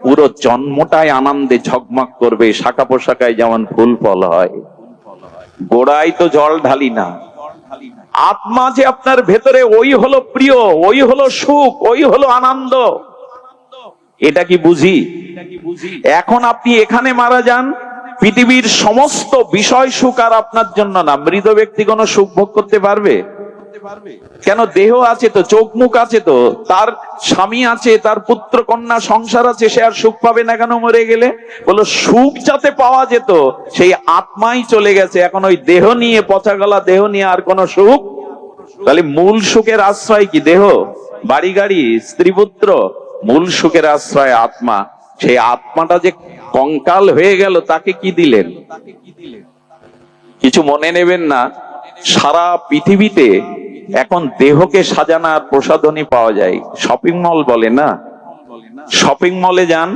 পুরো জন্মটাই আনন্দে ঝকমক করবে। শাখা পোশাকায় যেমন ফুল ফল হয়, গোড়ায় তো জল ঢালি না। আত্মা যে আপনার ভেতরে, ওই হলো প্রিয়, ওই হলো সুখ, ওই হলো আনন্দ। এটা কি বুঝি? এখন আপনি এখানে মারা যান, পৃথিবীর সমস্ত বিষয় সুখ আর আপনার জন্য না। মৃত ব্যক্তি কোনো সুখ ভোগ করতে পারবে? কেন? দেহ আছে তো, চোখ মুখ আছে তো, তার স্বামী আছে, তার পুত্র কন্যা সংসার আছে, সে আর সুখ পাবে না কেন মরে গেলে? বলো, সুখ যাতে পাওয়া যেত সেই আত্মাই চলে গেছে। এখন ওই দেহ নিয়ে, পচা গলা দেহ নিয়ে আর কোন সুখ? তাহলে মূল সুখের আশ্রয় কি দেহ, বাড়ি গাড়ি, স্ত্রী পুত্র? মূল সুখের আশ্রয় আত্মা। সেই আত্মাটা যে কঙ্কাল হয়ে গেল, তাকে কি দিলেন? কিছু মনে নেবেন না। সারা পৃথিবীতে এখন দেহকে সাজানোর প্রসাধনী পাওয়া যায়। শপিং মল বলে না, শপিং মলে যান,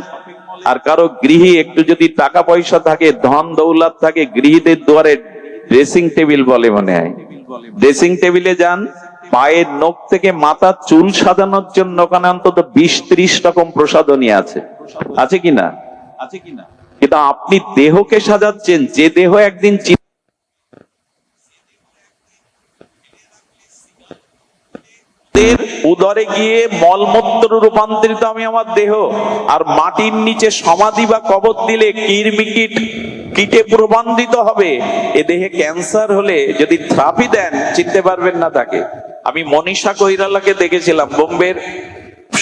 আর কারো গৃহী একটু যদি টাকা পয়সা থাকে, ধন দৌলত থাকে, গৃহীদের দুয়ারে ড্রেসিং টেবিল বলে মনে হয়, ড্রেসিং টেবিলে যান, পায়ের নখ থেকে মাথার চুল সাজানোর জন্য ওখানে অন্তত 20-30 রকম প্রসাধনী আছে। আছে কিনা? কিন্তু আপনি দেহকে সাজাচ্ছেন, যে দেহ একদিন দেহের উদরে গিয়ে মলমূত্র রূপান্তরিত আমি আমার দেহ, আর মাটির নিচে সমাধি বা কবর দিলে কিরমিকিট কীটে প্রবন্ধিত হবে। এ দেহে ক্যান্সার হলে যদি থেরাপি দেন চিনতে পারবেন না তাকে। আমি মনীষা কৈরালাকে দেখেছিলাম, বোম্বের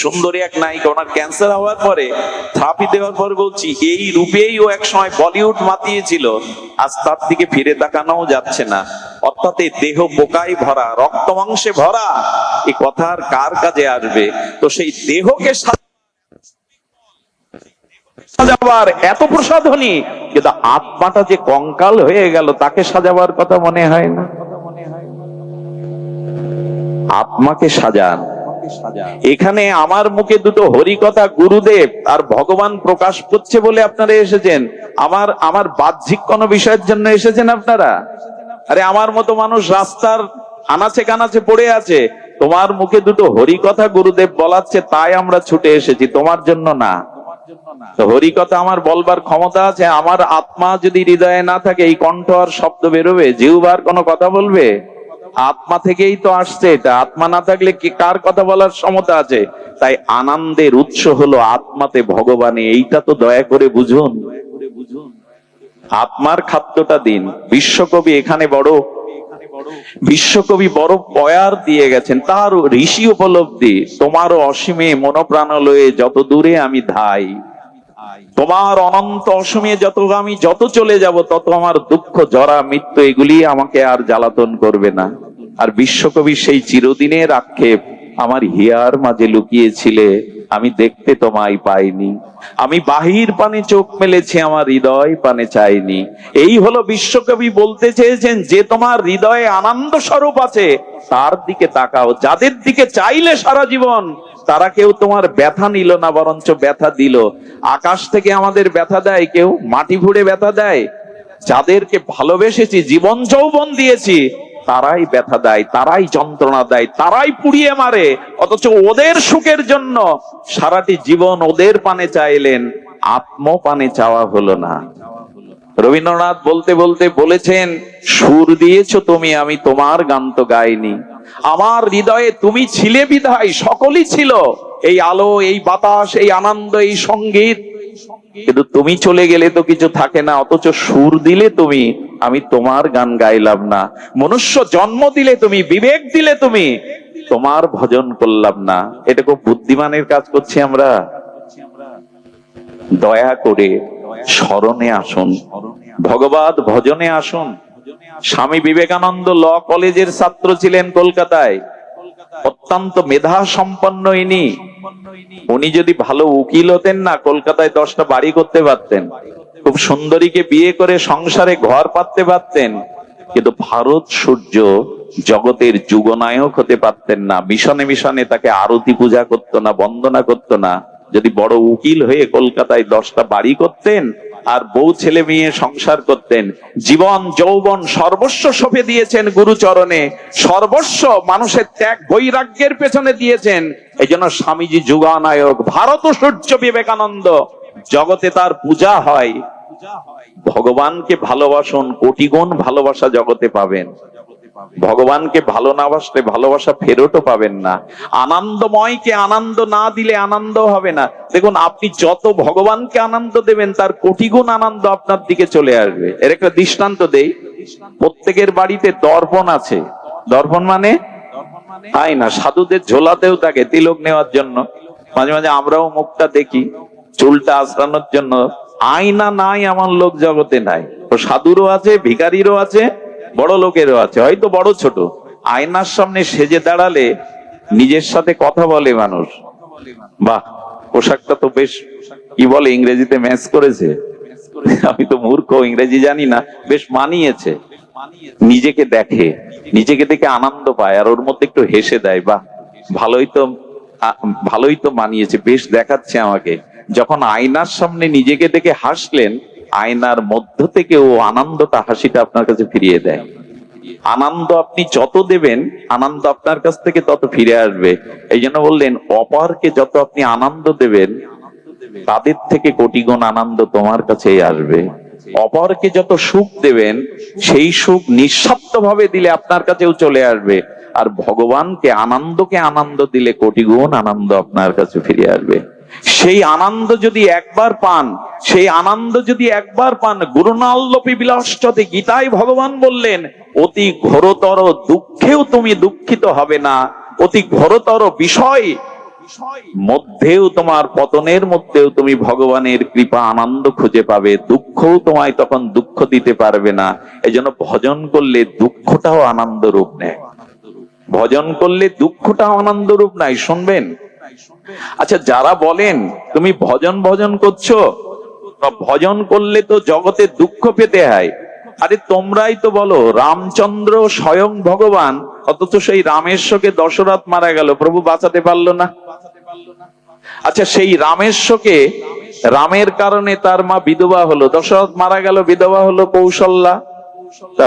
সুন্দরী এক নায়িকা, ওনার ক্যান্সার হওয়ার পরে থেরাপি দেওয়ার পর বলছি এই রূপেই ও এক সময় বলিউড মাতিয়েছিল, আজ তার দিকে ফিরে তাকানোও যাচ্ছে না। অর্থাৎ এই দেহ পোকায় ভরা, রক্ত মাংসে ভরা, এই কথা আর কার কাজে আসবে? তো সেই দেহকে সাজাবার এত প্রসাধনী, কিন্তু আত্মাটা যে কঙ্কাল হয়ে গেল তাকে সাজাবার কথা মনে হয় না। আত্মাকে সাজান। এখানে আমার মুখে দুটো হরি কথা গুরুদেব আর ভগবান প্রকাশ করছে বলে আপনারা এসেছেন, আমার বাহ্যিক কোন বিষয়ের জন্য এসেছেন আপনারা? আরে আমার মতো মানুষ রাস্তার আনাচে কানাচে পড়ে আছে, তোমার মুখে দুটো হরি কথা গুরুদেব বলাচ্ছে, তাই আমরা ছুটে এসেছি, তোমার জন্য না। হরি কথা আমার বলবার ক্ষমতা আছে, আমার আত্মা যদি হৃদয়ে না থাকে এই কণ্ঠ আর শব্দ বেরোবে? জিহ্বার কোনো কথা বলবে? আত্মা থেকেই তো আসছে এটা, আত্মা না থাকলে কি কার কথা বলার ক্ষমতা আছে? তাই আনন্দের উৎস হলো আত্মাতে ভগবানে, এইটা তো দয়া করে বুঝুন। আত্মার খাদ্যটা দিন। বিশ্বকবি এখানে বিশ্বকবি বড় পয়ার দিয়ে গেছেন, তার ঋষি উপলব্ধি। তোমারও অসীমে মনোপ্রাণ লয়ে যত দূরে আমি ধাই, তোমার অনন্ত অসমে আমি যত চলে যাব তত আমার দুঃখ জরা মৃত্যু এগুলি আমাকে আর জ্বালাতন করবে না। আর বিশ্বকবি সেই চিরদিনের আক্ষেপ, আমার হিয়ার মাঝে লুকিয়েছিলে, আমি দেখতে তোমায় পাইনি, আমি বাহির পানে চোখ মেলেছি, আমার হৃদয় পানে চাইনি। এই হলো বিশ্বকবি বলতে চেয়েছেন, যে তোমার হৃদয়ে আনন্দ স্বরূপ আছে তার দিকে তাকাও। যাদের দিকে চাইলে সারা জীবন, তারা কেউ তোমার ব্যথা নিল না, বরঞ্চ ব্যথা দিল। আকাশ থেকে আমাদের ব্যথা দেয় কেউ? মাটি ভুড়ে ব্যথা দেয়? যাদেরকে ভালোবেসেছি, জীবন যৌবন দিয়েছি, তারাই ব্যথা দেয়, তারাই যন্ত্রণা দেয়, তারাই পুড়িয়ে মারে। অথচ ওদের সুখের জন্য সারাটি জীবন ওদের পানে চাইলেন, আত্মপানে চাওয়া হলো না। রবীন্দ্রনাথ বলতে বলতে বলেছেন, সুর দিয়েছো তুমি, আমি তোমার গান তো গাইনি। আমার হৃদয়ে তুমি ছিলে বিধায় সকলই ছিল, এই আলো, এই বাতাস, এই আনন্দ, এই সঙ্গীত। কিন্তু তুমি চলে গেলে তো কিছু থাকে না, অথচ সুর দিলে তুমি, আমি তোমার গান গাইলাম না। মনুষ্য জন্ম দিলে তুমি, বিবেক দিলে তুমি, তোমার ভজন করলাম না। এটা খুব বুদ্ধিমানের কাজ করছি আমরা। দয়া করে স্মরণে আসুন, ভগবত ভজনে আসুন। স্বামী বিবেকানন্দ ল কলেজের ছাত্র ছিলেন কলকাতায়, অত্যন্ত মেধা সম্পন্ন ইনি। উনি যদি ভালো উকিল হতেন না, কলকাতায় 10টা বাড়ি করতে পারতেন, খুব সুন্দরীকে বিয়ে করে সংসারে ঘর পাততে পারতেন। কিন্তু ভারত সূর্য জগতের যুগনায়ক হতে পারতেন না। মিশনে মিশনে তাকে আরতি পূজা করতো না, বন্দনা করতো না। যদি বড় উকিল হয়ে কলকাতায় 10টা বাড়ি করতেন আর বউ ছেলে মেয়ে সংসার করতেন। জীবন যৌবন সর্বস্ব সঁপে দিয়েছেন গুরুচরণে, সর্বস্ব মানুষের ত্যাগ বৈরাগ্যের পেছনে দিয়েছেন। এই জন্য স্বামীজি যুগানায়ক, ভারত সূর্য বিবেকানন্দ। জগতে তার পূজা হয়। ভগবানকে ভালোবাসুন, কোটি গুণ ভালোবাসা জগতে পাবেন। ভগবানকে ভালো না বাসলে ভালোবাসা ফেরতও পাবেন না। আনন্দময়কে আনন্দ না দিলে আনন্দ হবে না। দেখুন, আপনি যত ভগবানকে আনন্দ দেবেন তার কোটি গুণ আনন্দ আপনার দিকে চলে আসবে। এর একটা দৃষ্টান্ত দেই। প্রত্যেকের বাড়িতে দর্পণ আছে। দর্পণ মানে আয়না, সাধুদের ঝোলাতেও থাকে তিলক নেওয়ার জন্য। মাঝে মাঝে আমরাও মুখটা দেখি চুলটা আঁচড়ানোর জন্য। আয়না নাই এমন লোক জগতে নাই। তো সাধুরও আছে, ভিখারিরও আছে, বড় লোকেরও আছে, হয়তো বড় ছোট। আয়নার সামনে সেজে দাঁড়ালে নিজের সাথে কথা বলে মানুষ। বাহ, পোশাকটা তো বেশ, কি বলে ইংরেজিতে, ম্যাচ করেছে। আমি তো মূর্খ, ইংরেজি জানি না, বেশ মানিয়েছে। নিজেকে দেখে, নিজেকে দেখে আনন্দ পায়, আর ওর মধ্যে একটু হেসে দেয়। বাহ, ভালোই তো মানিয়েছে, বেশ দেখাচ্ছে আমাকে। যখন আয়নার সামনে নিজেকে দেখে হাসলেন, আয়নার মধ্য থেকে ও আনন্দটা, হাসিটা আপনার কাছে ফিরিয়ে দেয়। আনন্দ আপনি যত দেবেন, আনন্দ আপনার কাছ থেকে তত ফিরে আসবে। এই জন্য বললেন, অপরকে যত আপনি আনন্দ দেবেন, তাদের থেকে কোটি গুণ আনন্দ তোমার কাছেই আসবে। অপরকে যত সুখ দেবেন, সেই সুখ নিঃস্বার্থ ভাবে দিলে আপনার কাছেও চলে আসবে। আর ভগবানকে আনন্দকে আনন্দ দিলে কোটি গুণ আনন্দ আপনার কাছে ফিরে আসবে। সেই আনন্দ যদি একবার পান, সেই আনন্দ যদি একবার পান, গুরুনাল্লপি বিলাসতে, গীতায় ভগবান বললেন অতি ঘোরতর দুঃখেও তুমি দুঃখিত হবে না, অতি ঘোরতর বিষয় মধ্যেও তোমার পতনের মধ্যেও তুমি ভগবানের কৃপা আনন্দ খুঁজে পাবে, দুঃখও তোমায় তখন দুঃখ দিতে পারবে না। এজন্য ভজন করলে দুঃখটাও আনন্দ রূপ নেয়, ভজন করলে দুঃখটাও আনন্দ রূপ নেয়। শুনবেন, আচ্ছা যারা বলেন তুমি ভজন ভজন করছো, ভজন করলে তো জগতে দুঃখ পেতে হয়, আরে তোমরাই তো বলো রামচন্দ্র স্বয়ং ভগবান, অথচ সেই রামেশ্বরকে দশরথ মারা গেল, প্রভু বাঁচাতে পারলো না। আচ্ছা সেই রামেশ্বরকে, রামের কারণে তার মা বিধবা হলো, দশরথ মারা গেল, বিধবা হলো কৌশল্যা।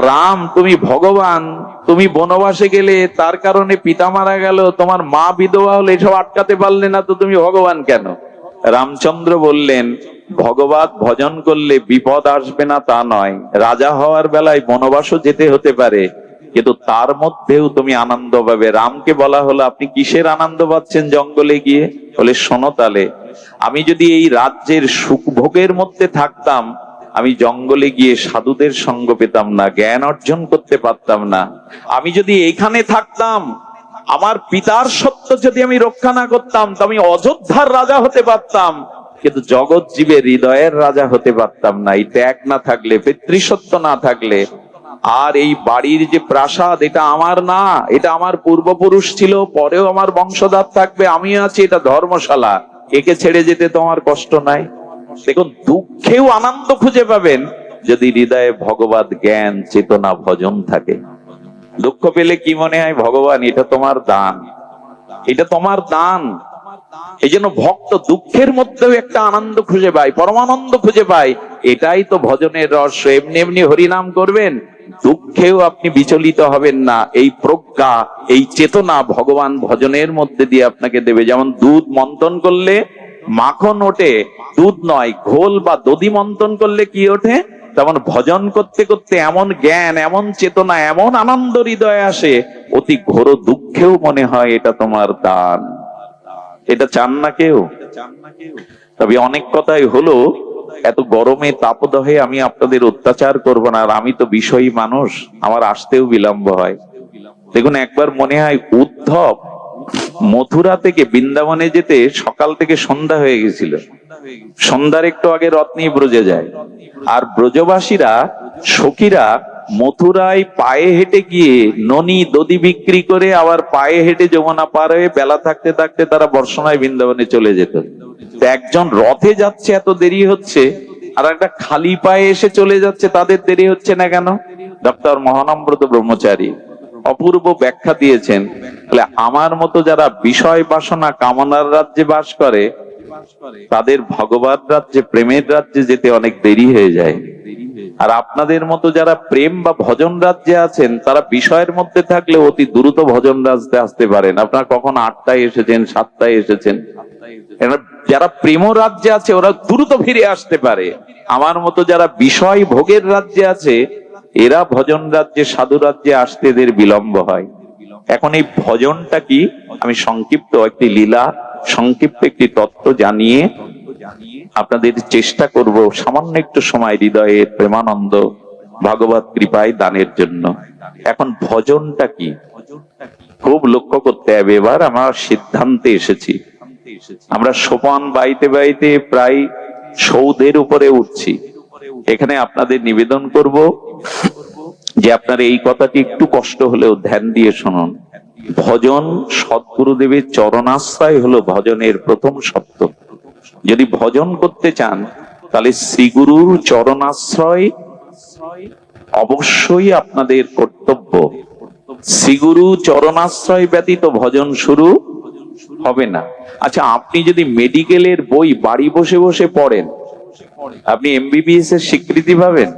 রাম তুমি ভগবান, তুমি বনবাসে গেলে, তার কারণে পিতা মারা গেল, তোমার মা বিধবা হলো, এসব আটকাতে পারলে না, তো তুমি ভগবান কেন? রামচন্দ্র বললেন ভগবত ভজন করলে বিপদ আসবে না তা নয়, রাজা হওয়ার বেলায় বনবাসও যেতে হতে পারে, কিন্তু তার মধ্যেও তুমি আনন্দ পাবে। রামকে বলা হলো আপনি কিসের আনন্দ পাচ্ছেন জঙ্গলে গিয়ে? বলে শোনো তালে, আমি যদি এই রাজ্যের সুখ ভোগের মধ্যে থাকতাম, আমি জঙ্গলে গিয়ে সাধুদের সঙ্গ পেতাম না, জ্ঞান অর্জন করতে পারতাম না। আমি যদি এইখানে থাকতাম, আমার পিতার সত্য যদি আমি রক্ষা না করতাম, তো আমি অযোধ্যার রাজা হতে পারতাম, কিন্তু জগৎ জীবের হৃদয়ের রাজা হতে পারতাম না। এই ত্যাগ না থাকলে, পিতৃসত্য না থাকলে, আর এই বাড়ির যে প্রাসাদ, এটা আমার না, এটা আমার পূর্বপুরুষ ছিল, পরেও আমার বংশধর থাকবে, আমি আছি, এটা ধর্মশালা, একে ছেড়ে যেতে তোমার কষ্ট নাই। দেখুন দুঃখেও আনন্দ খুঁজে পাবেন যদি হৃদয়ে ভগবত জ্ঞান চেতনা ভজন থাকে। দুঃখ পেলে কি মনে হয়? ভগবান এটা তোমার দান, এটা তোমার দান। এই জন্য ভক্ত দুঃখের মধ্যেও একটা আনন্দ খুঁজে পায়, পরমানন্দ খুঁজে পায়। এটাই তো ভজনের রহস্য। এমনি এমনি হরিনাম করবেন, দুঃখেও আপনি বিচলিত হবেন না। এই প্রজ্ঞা, এই চেতনা ভগবান ভজনের মধ্যে দিয়ে আপনাকে দেবে। যেমন দুধ মন্থন করলে মাখন ওঠে, দুধ নয় ঘোল বা দধি মন্থন করলে কি ওঠে, তেমন ভজন করতে করতে এমন জ্ঞান, এমন চেতনা, এমন আনন্দ হৃদয়ে আসে, অতি ঘোর দুঃখেও মনে হয় এটা তোমার দান। এটা চান না কেউ? তবে অনেক কথাই হলো, এত গরমে তাপদহে আমি আপনাদের অত্যাচার করব না, আর আমি তো বিষয়ী মানুষ, আমার আসতেও বিলম্ব হয়। দেখুন একবার মনে হয় উদ্ধব মথুরা থেকে বৃন্দাবনে যেতে সকাল থেকে সন্ধ্যা হয়ে গেছিল, সন্ধ্যার একটু আগে রথ নিয়ে ব্রজে যায়, আর ব্রজবাসীরা সখীরা মথুরায় পায়ে হেঁটে গিয়ে ননি দধি বিক্রি করে আবার পায়ে হেঁটে যমুনা পার হয়ে বেলা থাকতে থাকতে তারা বর্ষণায় বৃন্দাবনে চলে যেত। একজন রথে যাচ্ছে এত দেরি হচ্ছে, আর একটা খালি পায়ে এসে চলে যাচ্ছে, তাদের দেরি হচ্ছে না কেন? ডক্টর মহানম্রত ব্রহ্মচারী অপূর্ব ব্যাখ্যা দিয়েছেন। আমার মতো যারা বিষয় বাসনা কামনার রাজ্যে বাস করে, তাদের ভগবত রাজ্যে, প্রেমের রাজ্যে যেতে অনেক দেরি হয়ে যায়। আর আপনাদের মতো যারা প্রেম বা ভজন রাজ্যে আছেন, তারা বিষয়ের মধ্যে থাকলে অতি দ্রুত ভজন রাজ্যে আসতে পারেন। আপনারা কখন 8টায় এসেছেন, 7টায় এসেছেন। যারা প্রেম রাজ্যে আছে ওরা দ্রুত ফিরে আসতে পারে। আমার মতো যারা বিষয় ভোগের রাজ্যে আছে, এরা ভজন রাজ্যে, সাধু রাজ্যে আসতে এদের বিলম্ব হয়। এখন এই ভজনটা কি, আমি সংক্ষিপ্ত একটি লীলা, সংক্ষিপ্ত একটি তত্ত্ব জানিয়ে আপনাদের চেষ্টা করব সামান্য একটু সময় হৃদয়ের প্রেমানন্দ ভগবত কৃপায় দানের জন্য। এখন ভজনটা কি খুব লক্ষ্য করতে হবে। এবার আমরা সিদ্ধান্তে এসেছি, আমরা সোপান বাইতে বাইতে প্রায় সৌধের উপরে উঠছি। এখানে আপনাদের নিবেদন করব যে আপনারা এই কথাটি একটু কষ্ট হলেও ধ্যান দিয়ে শুনুন। ভজন সদ্গুরুদেবের চরণাশ্রয় হলো ভজনের প্রথম শব্দ। যদি ভজন করতে চান তাহলে শ্রীগুরুর চরণাশ্রয় অবশ্যই আপনাদের কর্তব্য। শ্রীগুরু চরণাশ্রয় ব্যতীত ভজন শুরু হবে না। আচ্ছা আপনি যদি মেডিকেলের বই বাড়ি বসে বসে পড়েন, আপনি এমবিবিএস এর স্বীকৃতি পাবেন।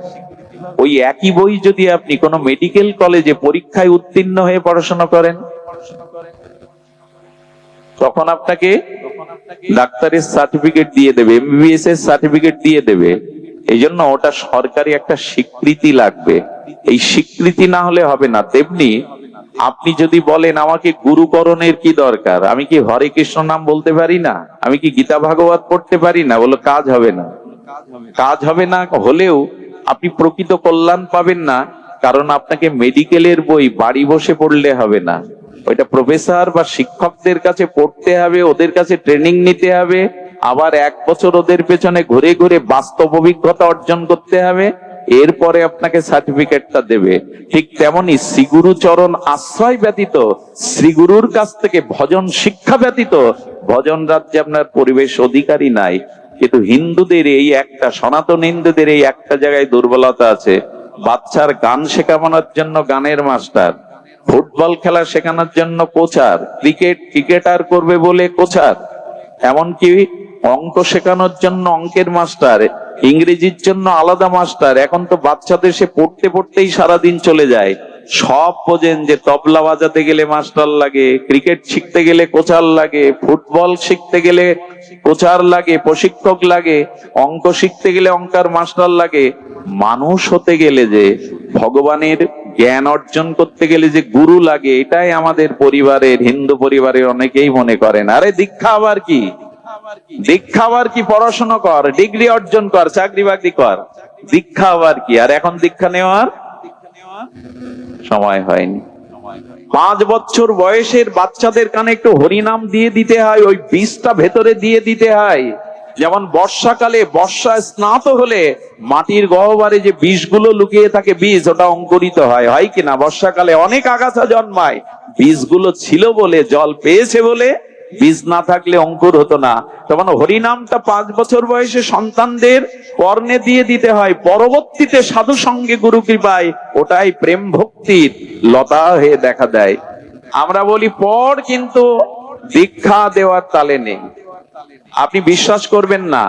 ওই একই বই যদি আপনি কোনো মেডিকেল কলেজে পরীক্ষায় উত্তীর্ণ হয়ে পড়াশোনা করেন, তখন আপনাকে ডাক্তারের সার্টিফিকেট দিয়ে দেবে, এমবিবিএস এর সার্টিফিকেট দিয়ে দেবে। এই জন্য ওটা সরকারি একটা স্বীকৃতি লাগবে, এই স্বীকৃতি না হলে হবে না। তেমনি আপনি যদি বলেন আমাকে গুরুকরণের কি দরকার, আমি কি হরে কৃষ্ণ নাম বলতে পারি না, আমি কি গীতা ভাগবত পড়তে পারি না, বলো কাজ হবে না। কাজ হবে না হলেও আপনি প্রকৃত কল্যাণ পাবেন না, কারণ আপনাকে মেডিকেলের বই বাড়ি বসে পড়লে হবে না, ওইটা প্রফেসর বা শিক্ষকদের কাছে পড়তে হবে, ওদের কাছে ট্রেনিং নিতে হবে, আবার 1 বছর ওদের পেছনে ঘুরে ঘুরে বাস্তব অভিজ্ঞতা অর্জন করতে হবে, এরপরে আপনাকে সার্টিফিকেটটা দেবে। ঠিক তেমনি শ্রীগুরু চরণ আশ্রয় ব্যতীত, শ্রীগুরুর কাছ থেকে ভজন শিক্ষা ব্যতীত ভজন রাজ্যে আপনার পরিবেশ অধিকারী নাই। কিন্তু হিন্দুদের এই একটা, সনাতন হিন্দুদের এই একটা জায়গায় দুর্বলতা আছে, বাচ্চার গান শেখানোর জন্য গানের মাস্টার, ফুটবল খেলা শেখানোর জন্য কোচার, ক্রিকেটার করবে বলে কোচার, এমনকি অঙ্ক শেখানোর জন্য অঙ্কের মাস্টার, ইংরেজির জন্য আলাদা মাস্টার। এখন তো বাচ্চাদের সে পড়তে পড়তেই সারাদিন চলে যায়। সব বোঝেন যে তবলা বাজাতে গেলে মাস্টার লাগে, ক্রিকেট শিখতে গেলে কোচার লাগে, ফুটবল শিখতে গেলে কোচার লাগে, প্রশিক্ষক লাগে, অঙ্ক শিখতে গেলে অঙ্কার মাস্টার লাগে। মানুষ হতে গেলে যে, ভগবানের জ্ঞান অর্জন করতে গেলে যে গুরু লাগে, এটাই আমাদের পরিবারের, হিন্দু পরিবারের অনেকেই মনে করেন। আরে দীক্ষা আবার কি, দীক্ষা আবার কি, পড়াশোনা কর, ডিগ্রি অর্জন কর, চাকরি বাকরি কর, দীক্ষা আবার কি। আর এখন দীক্ষা নেওয়ার সময় হয়নি। 5 বছর বয়সের বাচ্চাদের কানে একটু হরিনাম দিয়ে দিতে হয়, ওই বীজটা ভেতরে দিয়ে দিতে হয়। যেমন বর্ষাকালে, বর্ষায় স্নাত হলে মাটির গহ্বরে যে বীজগুলো লুকিয়ে থাকে, বীজ ওটা অঙ্কুরিত হয়, হয় কিনা? বর্ষাকালে অনেক আগাছা জন্মায়, বীজগুলো ছিল বলে, জল পেয়েছে বলে। বীজ না থাকলে অঙ্কুর হতো না। তখন হরিনামটা 5 বছর বয়সে সন্তানদের কর্ণে দিয়ে দিতে হয়, পরবর্তীতে সাধু সঙ্গে গুরু কৃপায় ওটাই প্রেম ভক্তির লতা হয়ে দেখা দেয়। আমরা বলি পড়, কিন্তু দীক্ষা দেওয়ার তালে নেই। আপনি বিশ্বাস করবেন না,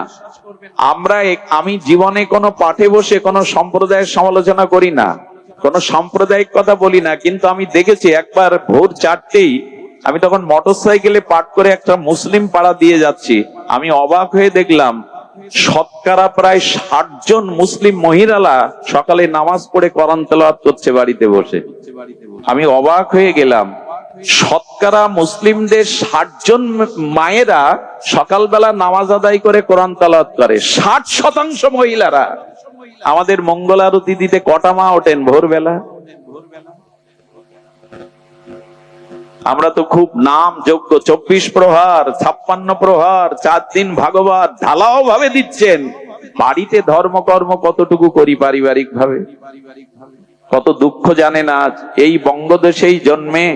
আমি জীবনে কোনো পাঠে বসে কোনো সম্প্রদায়ের সমালোচনা করি না, কোনো সাম্প্রদায়িক কথা বলি না, কিন্তু আমি দেখেছি একবার ভোর 4টেই আমি তখন মোটরসাইকেলে পাঠ করে একটা মুসলিম পাড়া দিয়ে যাচ্ছি, আমি অবাক হয়ে দেখলাম শতকরা প্রায় 60 জন মুসলিম মহিলারা সকালে নামাজ পড়ে কোরআন তেলাওয়াত করছে বাড়িতে বসে। আমি অবাক হয়ে গেলাম, শতকরা মুসলিমদের 60 জন মায়েরা সকালবেলা নামাজ আদায় করে কোরআন তেলাওয়াত করে, 60% মহিলারা। আমাদের মঙ্গল আরতি দিতে কটা মা ওঠেন ভোরবেলা? আমরা তো খুব নাম যোগ্য, 24 প্রহার, 56 প্রহার, 4 দিন ভাগবত ঢালাও ভাবে দিচ্ছেন। বাড়িতে ধর্মকর্ম কতটুকু করি পারিবারিক ভাবে? কত দুঃখ জানেন আজ এই বঙ্গদেশেই জন্মে।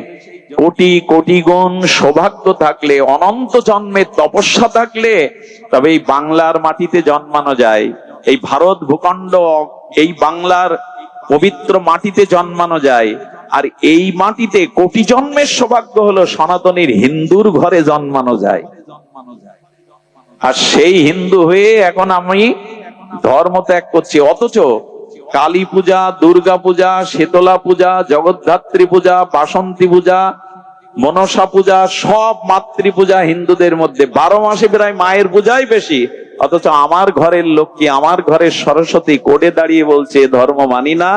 কোটি কোটি গুণ সৌভাগ্য থাকলে, অনন্ত জন্মের তপস্যা থাকলে তবে এই বাংলার মাটিতে জন্মানো যায়, এই ভারত ভূখণ্ড, এই বাংলার পবিত্র মাটিতে জন্মানো যায়। আর এই মাটিতে কোটি জন্মের সৌভাগ্য হলো সনাতনীর হিন্দুর ঘরে জন্মানো যায়। আর সেই হিন্দু হয়ে এখন আমি ধর্ম ত্যাগ করছি, অথচ কালী পূজা, দুর্গা পূজা, শীতলা পূজা, জগদ্ধাত্রী পূজা, বাসন্তী পূজা, মনসা পূজা, সব মাতৃ পূজা হিন্দুদের মধ্যে। 12 মাসে প্রায় মায়ের পূজাই বেশি, অথচ আমার ঘরের লক্ষ্মী, আমার ঘরের সরস্বতী কোডে দাঁড়িয়ে বলছে ধর্ম মানি না,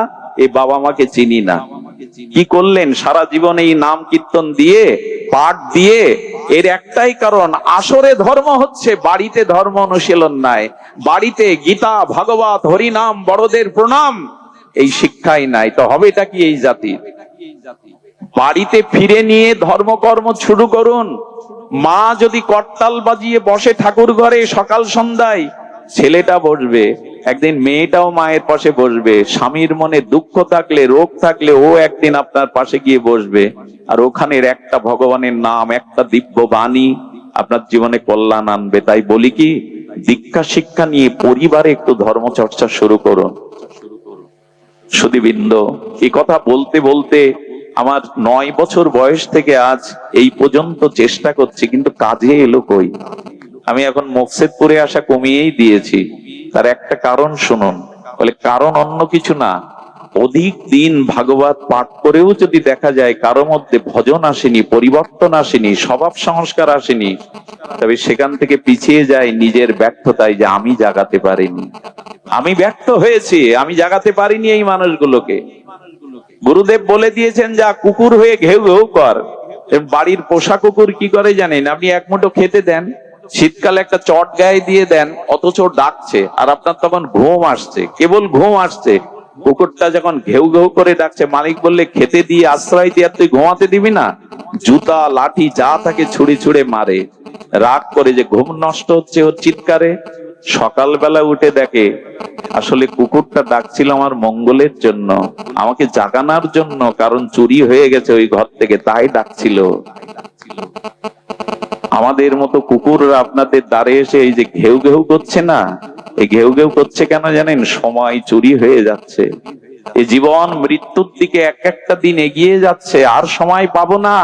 এই বাবা মাকে চিনি না। কি করলেন সারা জীবন এই নাম কীর্তন দিয়ে, পাঠ দিয়ে? এর একটাই কারণ, আসরে ধর্ম হচ্ছে, বাড়িতে ধর্ম অনুশীলন নাই। বাড়িতে গীতা, ভাগবত, হরিনাম, বড়দের প্রণাম, এই শিক্ষাই নাই। তো হবেটা কি এই জাতির? বাড়িতে ফিরে নিয়ে ধর্মকর্ম শুরু করুন। মা যদি করতাল বাজিয়ে বসে ঠাকুর ঘরে সকাল সন্ধ্যায়, ছেলেটা বসবে, একদিন মেয়েটাও মায়ের পাশে বসবে। স্বামীর মনে দুঃখ থাকলে, রোগ থাকলে ও একদিন আপনার পাশে গিয়ে বসবে। আর ওখানের একটা ভগবানের নাম, একটা দিব্য বাণী আপনার জীবনে কল্যাণ আনবে। তাই বলি কি, দীক্ষা শিক্ষা নিয়ে পরিবারে একটু ধর্ম চর্চা শুরু করুন। সুধীবৃন্দ, এই কথা বলতে বলতে আমার 9 বছর বয়স থেকে আজ এই পর্যন্ত চেষ্টা করছি, কিন্তু কাজে এলো কই? আমি এখন মকসেদপুরে আসা কমিয়েই দিয়েছি। তার একটা কারণ শুনুন। বলে কারণ অন্য কিছু না, অধিক দিন ভাগবত পাঠ করেও যদি দেখা যায় কারো মধ্যে ভজন আসেনি, পরিবর্তন আসেনি, স্বভাব সংস্কার আসেনি, তবে সেখান থেকে পিছিয়ে যায় নিজের ব্যর্থতায়, যে আমি জাগাতে পারিনি, আমি ব্যর্থ হয়েছি, আমি জাগাতে পারিনি এই মানুষগুলোকে। গুরুদেব বলে দিয়েছেন যা কুকুর হয়ে ঘেউ ঘেউ কর। বাড়ির পোষা কুকুর কি করে জানেন? আপনি এক মুঠো খেতে দেন, শীতকালে একটা চট গায়ে দিয়ে দেন, অথচ ডাকছে, আর আপনার তখন ঘুম আসছে, কেবল ঘুম আসছে। কুকুরটা যখন ঘেউ ঘেউ করে ডাকছে, মালিক বললে খেতে দিয়ে আশ্রয় দিয়ে তুই ঘুমাতে দিবি না? জুতা লাঠি যা তাকে ছুড়ে ছুড়ে মারে। রাগ করে যে ঘুম নষ্ট হচ্ছে ওর চিৎকারে। সকালবেলা উঠে দেখে আসলে কুকুরটা ডাকছিল আমার মঙ্গলের জন্য, আমাকে জাগানোর জন্য, কারণ চুরি হয়ে গেছে ওই ঘর থেকে, তাই ডাকছিল। আমাদের মতো কুকুররা আপনাদের দ্বারে এসে এই যে ঘেউ ঘেউ করছে না, এই ঘেউ ঘেউ করছে কেন জানেন? সময় চুরি হয়ে যাচ্ছে, এই জীবন মৃত্যুর দিকে এক একটা দিন এগিয়ে যাচ্ছে, আর সময় পাবো না।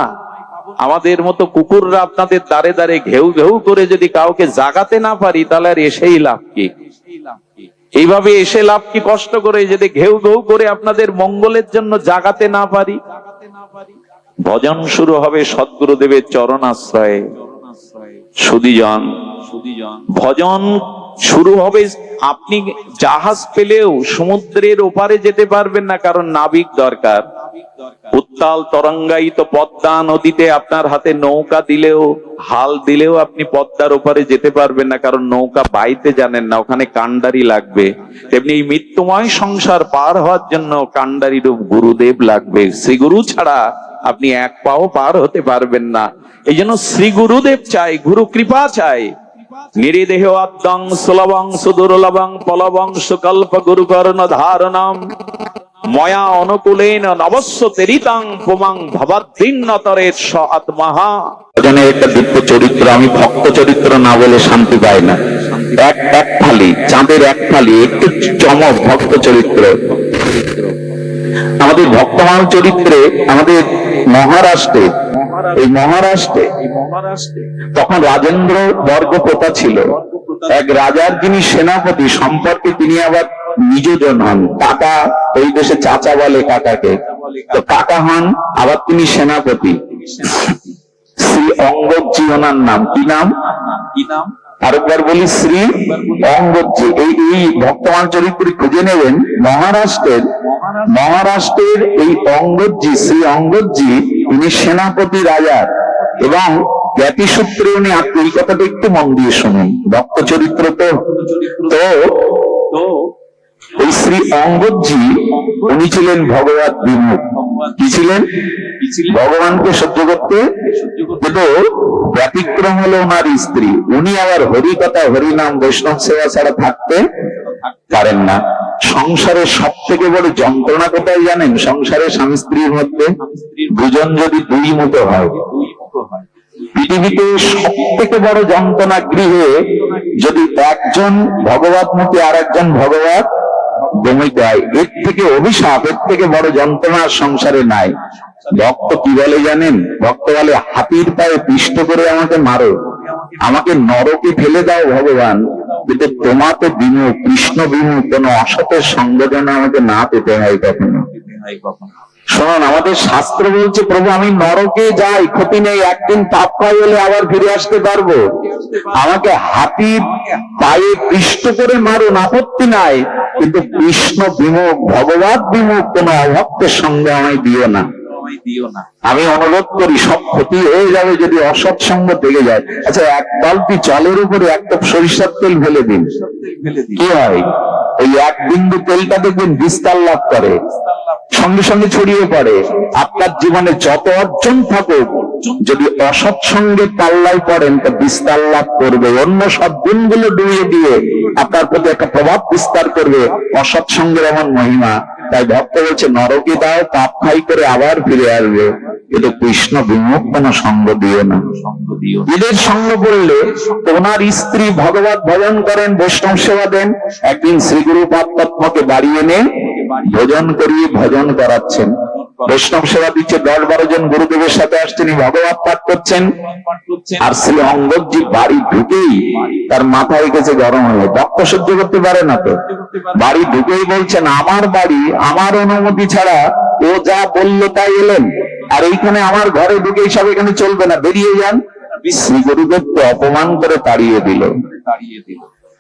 আমাদের মতো কুকুররা আপনাদের দ্বারে দ্বারে ঘেউ ঘেউ করে যদি কাউকে জাগাতে না পারি, তাহলে আর এসেই লাভ কি? এইভাবে এসে লাভ কি? কষ্ট করে যদি ঘেউ ঘেউ করে আপনাদের মঙ্গলের জন্য জাগাতে না পারি। ভজন শুরু হবে সদ্গুরুদেবের চরণ আশ্রয়ে। সুধীজন, ভজন শুরু হবে। আপনি জাহাজ পেলেও সমুদ্রের ওপারে যেতে পারবেন না, কারণ নাবিক দরকার। উত্তাল তরঙ্গায়িত পদ্মা নদীতে আপনার হাতে নৌকা দিলেও, হাল দিলেও আপনি পদ্মার ওপারে যেতে পারবেন না, কারণ নৌকা বাইতে জানেন না, ওখানে কান্ডারি লাগবে। তেমনি এই মৃত্যুময় সংসার পার হওয়ার জন্য কান্ডারি রূপ গুরুদেব লাগবে। শ্রী গুরু ছাড়া আপনি এক পাও পার হতে পারবেন না। এই জন্য শ্রী গুরুদেব চাই, গুরু কৃপা চাই। নিরিদেহ আদ্যং সুলভং সুদুর্লভং পলবং সুকল্প গুরুকর্ণ ধারণম ময়া অনুকূলেন নবস্য তেরিতাং পুমাং ভবদ্দিন্নতরের স আত্মহা। ভজনের একটা দিব্য চরিত্র, আমি ভক্ত চরিত্র না বলে শান্তি পাই না। এক ফালি চাঁদের এক ফালি একটু চমক ভক্ত চরিত্র। আমাদের ভক্তমান চরিত্রে আমাদের মহারাষ্ট্রে, এই মহারাষ্ট্রে তখন রাজেন্দ্র বর্গ প্রথা ছিল। এক রাজার যিনি সেনাপতি, সম্পর্কে তিনি আবার নিজজন হন। কাকা, ওই দেশে চাচা বলে কাকাকে, তো কাকা হন, আবার তিনি সেনাপতি। শ্রী অঙ্গজি ওনার নাম। কি নাম? আরেকবার বলি, শ্রী অঙ্গজি। এই ভক্তমান চরিত্র খুঁজে নেবেন। মহারাষ্ট্রের এই অঙ্গজি, শ্রী অঙ্গজি, তিনি সেনাপতি রাজার, এবং জ্ঞাতি সূত্রে উনি এই কথাটা একটু মন দিয়ে শুনুন। ভক্ত চরিত্র তো এই শ্রী অঙ্গজি উনি ছিলেন ভগবত বিমুখ। কি ছিলেন? ভগবানকে সহ্য করতে, কিন্তু ব্যতিক্রম হলো ওনার স্ত্রী। উনি আবার হরিকথা, হরিনাম, বৈষ্ণব সেবা ছাড়া থাকতে পারেন না। সংসারের সব থেকে বড় যন্ত্রণা কোথায় জানেন? সংসারের স্বামী স্ত্রীর মধ্যে দুজন যদি দুই মতো হয়। পৃথিবীতে সব থেকে বড় যন্ত্রণা গৃহে যদি একজন ভগবত মুখে আর একজন ভগবত বমি দেয়। এর থেকে অভিশাপ, এর থেকে বড় যন্ত্রণা সংসারে নাই। ভক্ত কি বলে জানেন? ভক্ত বলে, হাতির পায়ে পিষ্ট করে আমাকে মারো, আমাকে নরকে ফেলে দাও ভগবান, কিন্তু তোমাকে বিমুখ, কৃষ্ণ বিমুখ কোন অসতের সঙ্গ যেন আমাকে না পেতে হয় কখনো। শুনুন, আমাদের শাস্ত্র বলছে, প্রভু আমি নরকে যাই, ক্ষতি নেই, একদিন পাপ পাই হলে আবার ফিরে আসতে পারবো, আমাকে হাতির পায়ে পিষ্ট করে মারুন, আপত্তি নাই, কিন্তু কৃষ্ণ বিমুখ, ভগবত বিমুখ কোন অভক্তের সঙ্গে আমায় দিও না। আমি অনুরোধ করি, সব ক্ষতি হয়ে যাবে যদি অসৎসঙ্গ থেকে যায়। আচ্ছা, এক বালতি জলের উপরে এক কাপ সরিষার তেল ফেলে দিন, কি হয়? ওই এক বিন্দু তেলটা দেখবেন বিস্তার লাভ করে, সঙ্গে সঙ্গে ছড়িয়ে পড়ে। আপনার জীবনে যত অর্জন থাকুক, যদি অসৎসঙ্গে পাল্লায় পড়েন তা বিস্তার লাভ করবে। অন্য সব গুণগুলো ডুবিয়ে দিয়ে আপনার প্রতি একটা প্রভাব বিস্তার করবে। অসৎসঙ্গের এমন মহিমা। তাই ভক্ত বলছে, নরকে দাও, পাপ খাই করে আবার ফিরে আসবে, কিন্তু কৃষ্ণ বিমুখ কোন সঙ্গ দিও না। এদের সঙ্গ করলে ওনার স্ত্রী ভগবত ভজন করেন, বৈষ্ণব সেবা দেন। একদিন শ্রীগুরু পাত্মকে বাড়ি এনে ভোজন করিয়ে ভজন করাচ্ছেন, বৈষ্ণব সেবা দিচ্ছে। 10-12 জন গুরুদেবের সাথে আসছেন, ভগবত পাঠ করছেন। আর শ্রী অঙ্গজি বাড়ি ঢুকেই তার মাথা রেখেছে গরম হয়ে। ভক্ত সহ্য করতে পারে না তো, বাড়ি ঢুকেই বলছেন, আমার বাড়ি, আমার অনুমতি ছাড়া ও যা বললো তাই এলেন, আর এইখানে আমার ঘরে ঢুকেই সব এখানে চলবে না, বেরিয়ে যান। শ্রী গুরুদেবকে অপমান করে তাড়িয়ে দিল।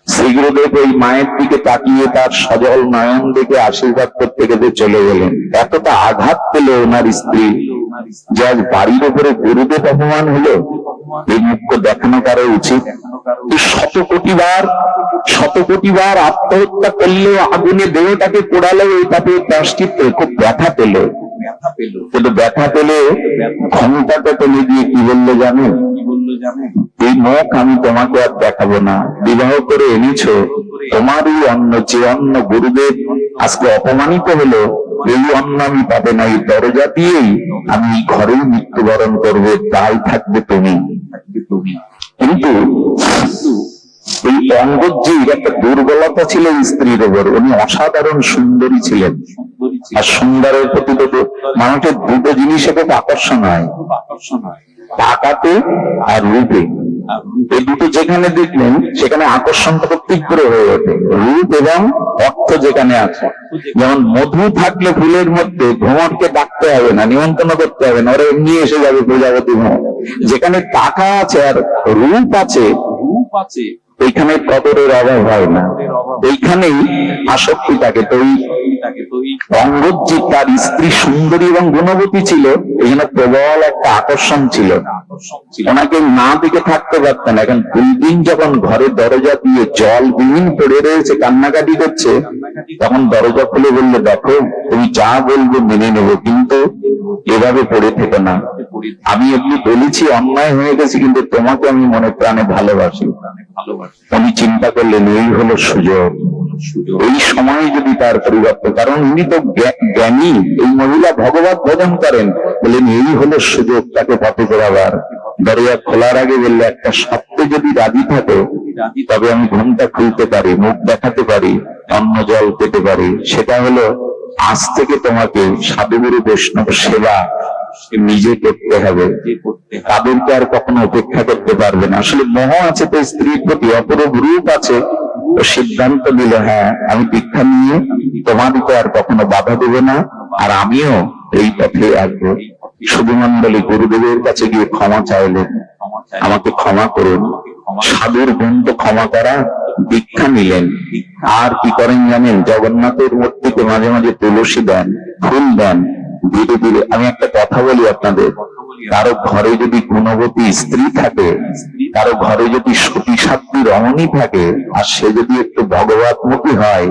শ্রী গুরুদেব ওই মায়ের দিকে তাকিয়ে তার সজল নয়ন দেখে আশীর্বাদ করতে করতে চলে গেলেন। এতটা আঘাত পেল ওনার স্ত্রী যে আজ বাড়ির উপরে গুরুদেব অপমান হলো, এই মুখ্য দেখানো কারো উচিত? শত কোটি বার আত্মহত্যা করলেও, আগুনে দেহটাকে পোড়ালেও এই তাতে প্রায়শ্চিত্তে খুব ব্যথা পেল। কিন্তু ব্যথা পেলে ক্ষমতাটা তুলে দিয়ে কি বললো জানেন? এই মুখ আমি তোমাকে আর দেখাবো না, বিবাহ করে এনেছো তোমারই অন্ন, যে অন্ন গুরুদেব আজকে অপমানিত হলো এই অন্ন আমি পাবে না, এই দরজা দিয়েই আমি এই ঘরেই মৃত্যুবরণ করবো, তাই থাকবে তুমি। কিন্তু এই অঙ্গজ্জির একটা দুর্বলতা ছিল স্ত্রীর উপর, উনি অসাধারণ সুন্দরী ছিলেন। আর সুন্দরের প্রতি মানুষের দুটো জিনিসে খুব আকর্ষণ হয়, টাকাতে আর রূপে। এই দুটো যেখানে দেখলেন সেখানে আকর্ষণটা খুব তীব্র হয়ে ওঠে। রূপ এবং অর্থ যেখানে আছে, যেমন মধু থাকলে ফুলের মধ্যে ভ্রমরকে ডাকতে হবে না, নিমন্ত্রণ করতে হবে না, ওরা এমনি এসে যাবে প্রজাপতি ভ্রমর। যেখানে টাকা আছে আর রূপ আছে ওইখানে কদরের অভাব হয় না, ওইখানেই আসক্তি থাকে। তো অঙ্গজ্জি তার স্ত্রী সুন্দরী এবং গুণবতী ছিল, এই জন্য প্রবল একটা আকর্ষণ ছিল। ওনাকে না দেখে থাকতে পারতেন। এখন দুই দিন যখন ঘরের দরজা দিয়ে জল বিহীন পড়ে রয়েছে, কান্নাকাটি করছে, তখন দরজা খুলে বললে, দেখো তুমি যা বলবে মেনে নেবো, কিন্তু এভাবে পড়ে থেকো না। আমি এমনি বলেছি অন্যায় হয়ে গেছে, কিন্তু তোমাকে আমি মনে প্রাণে ভালোবাসি। উনি চিন্তা করলেন এই হলো সুযোগ, এই সময় যদি তার পরিবর্তন, কারণ উনি তো জ্ঞানী, এই মহিলা ভগবত ভজন করেন, বললেন এই হলো সুযোগ তাকে পথে করাবার। দরজা খোলার আগে বললে, একটা সত্যি যদি রাজি থাকে তবে আমি ঘুমটা খুলতে পারি, মুখ দেখাতে পারি, অন্ন জল পেতে পারি। সেটা হলো আজ থেকে তোমাকে সাধুগুরু বৈষ্ণব সেবা নিজে করতে হবে, তাদেরকে আর কখনো উপেক্ষা করতে পারবে না। আসলে মোহ আছে তো স্ত্রীর প্রতি, অপরূপ রূপ আছে। ও সিদ্ধান্ত নিল, হ্যাঁ আমি দীক্ষা নিয়ে তোমাদেরকে আর কখনো বাধা দেব না, আর আমিও এই পথে আসবো। শুধুমণ্ডলী গুরুদেবের কাছে গিয়ে ক্ষমা চাইলেন, আমাকে ক্ষমা করুন। সাধুর গুণ তো ক্ষমা করা। দীক্ষা নিলেন। আর কি করেন জানেন? জগন্নাথের মূর্তিতে মাঝে মাঝে তুলসী দেন, ফুল দেন। ধীরে ধীরে আমি একটা কথা বলি আপনাদের, কারো ঘরে যদি গুণবতী স্ত্রী থাকে, কারো ঘরে যদি সতী সাধ্বী রমণী থাকে, আর সে যদি একটু ভগবতমুখী হয়,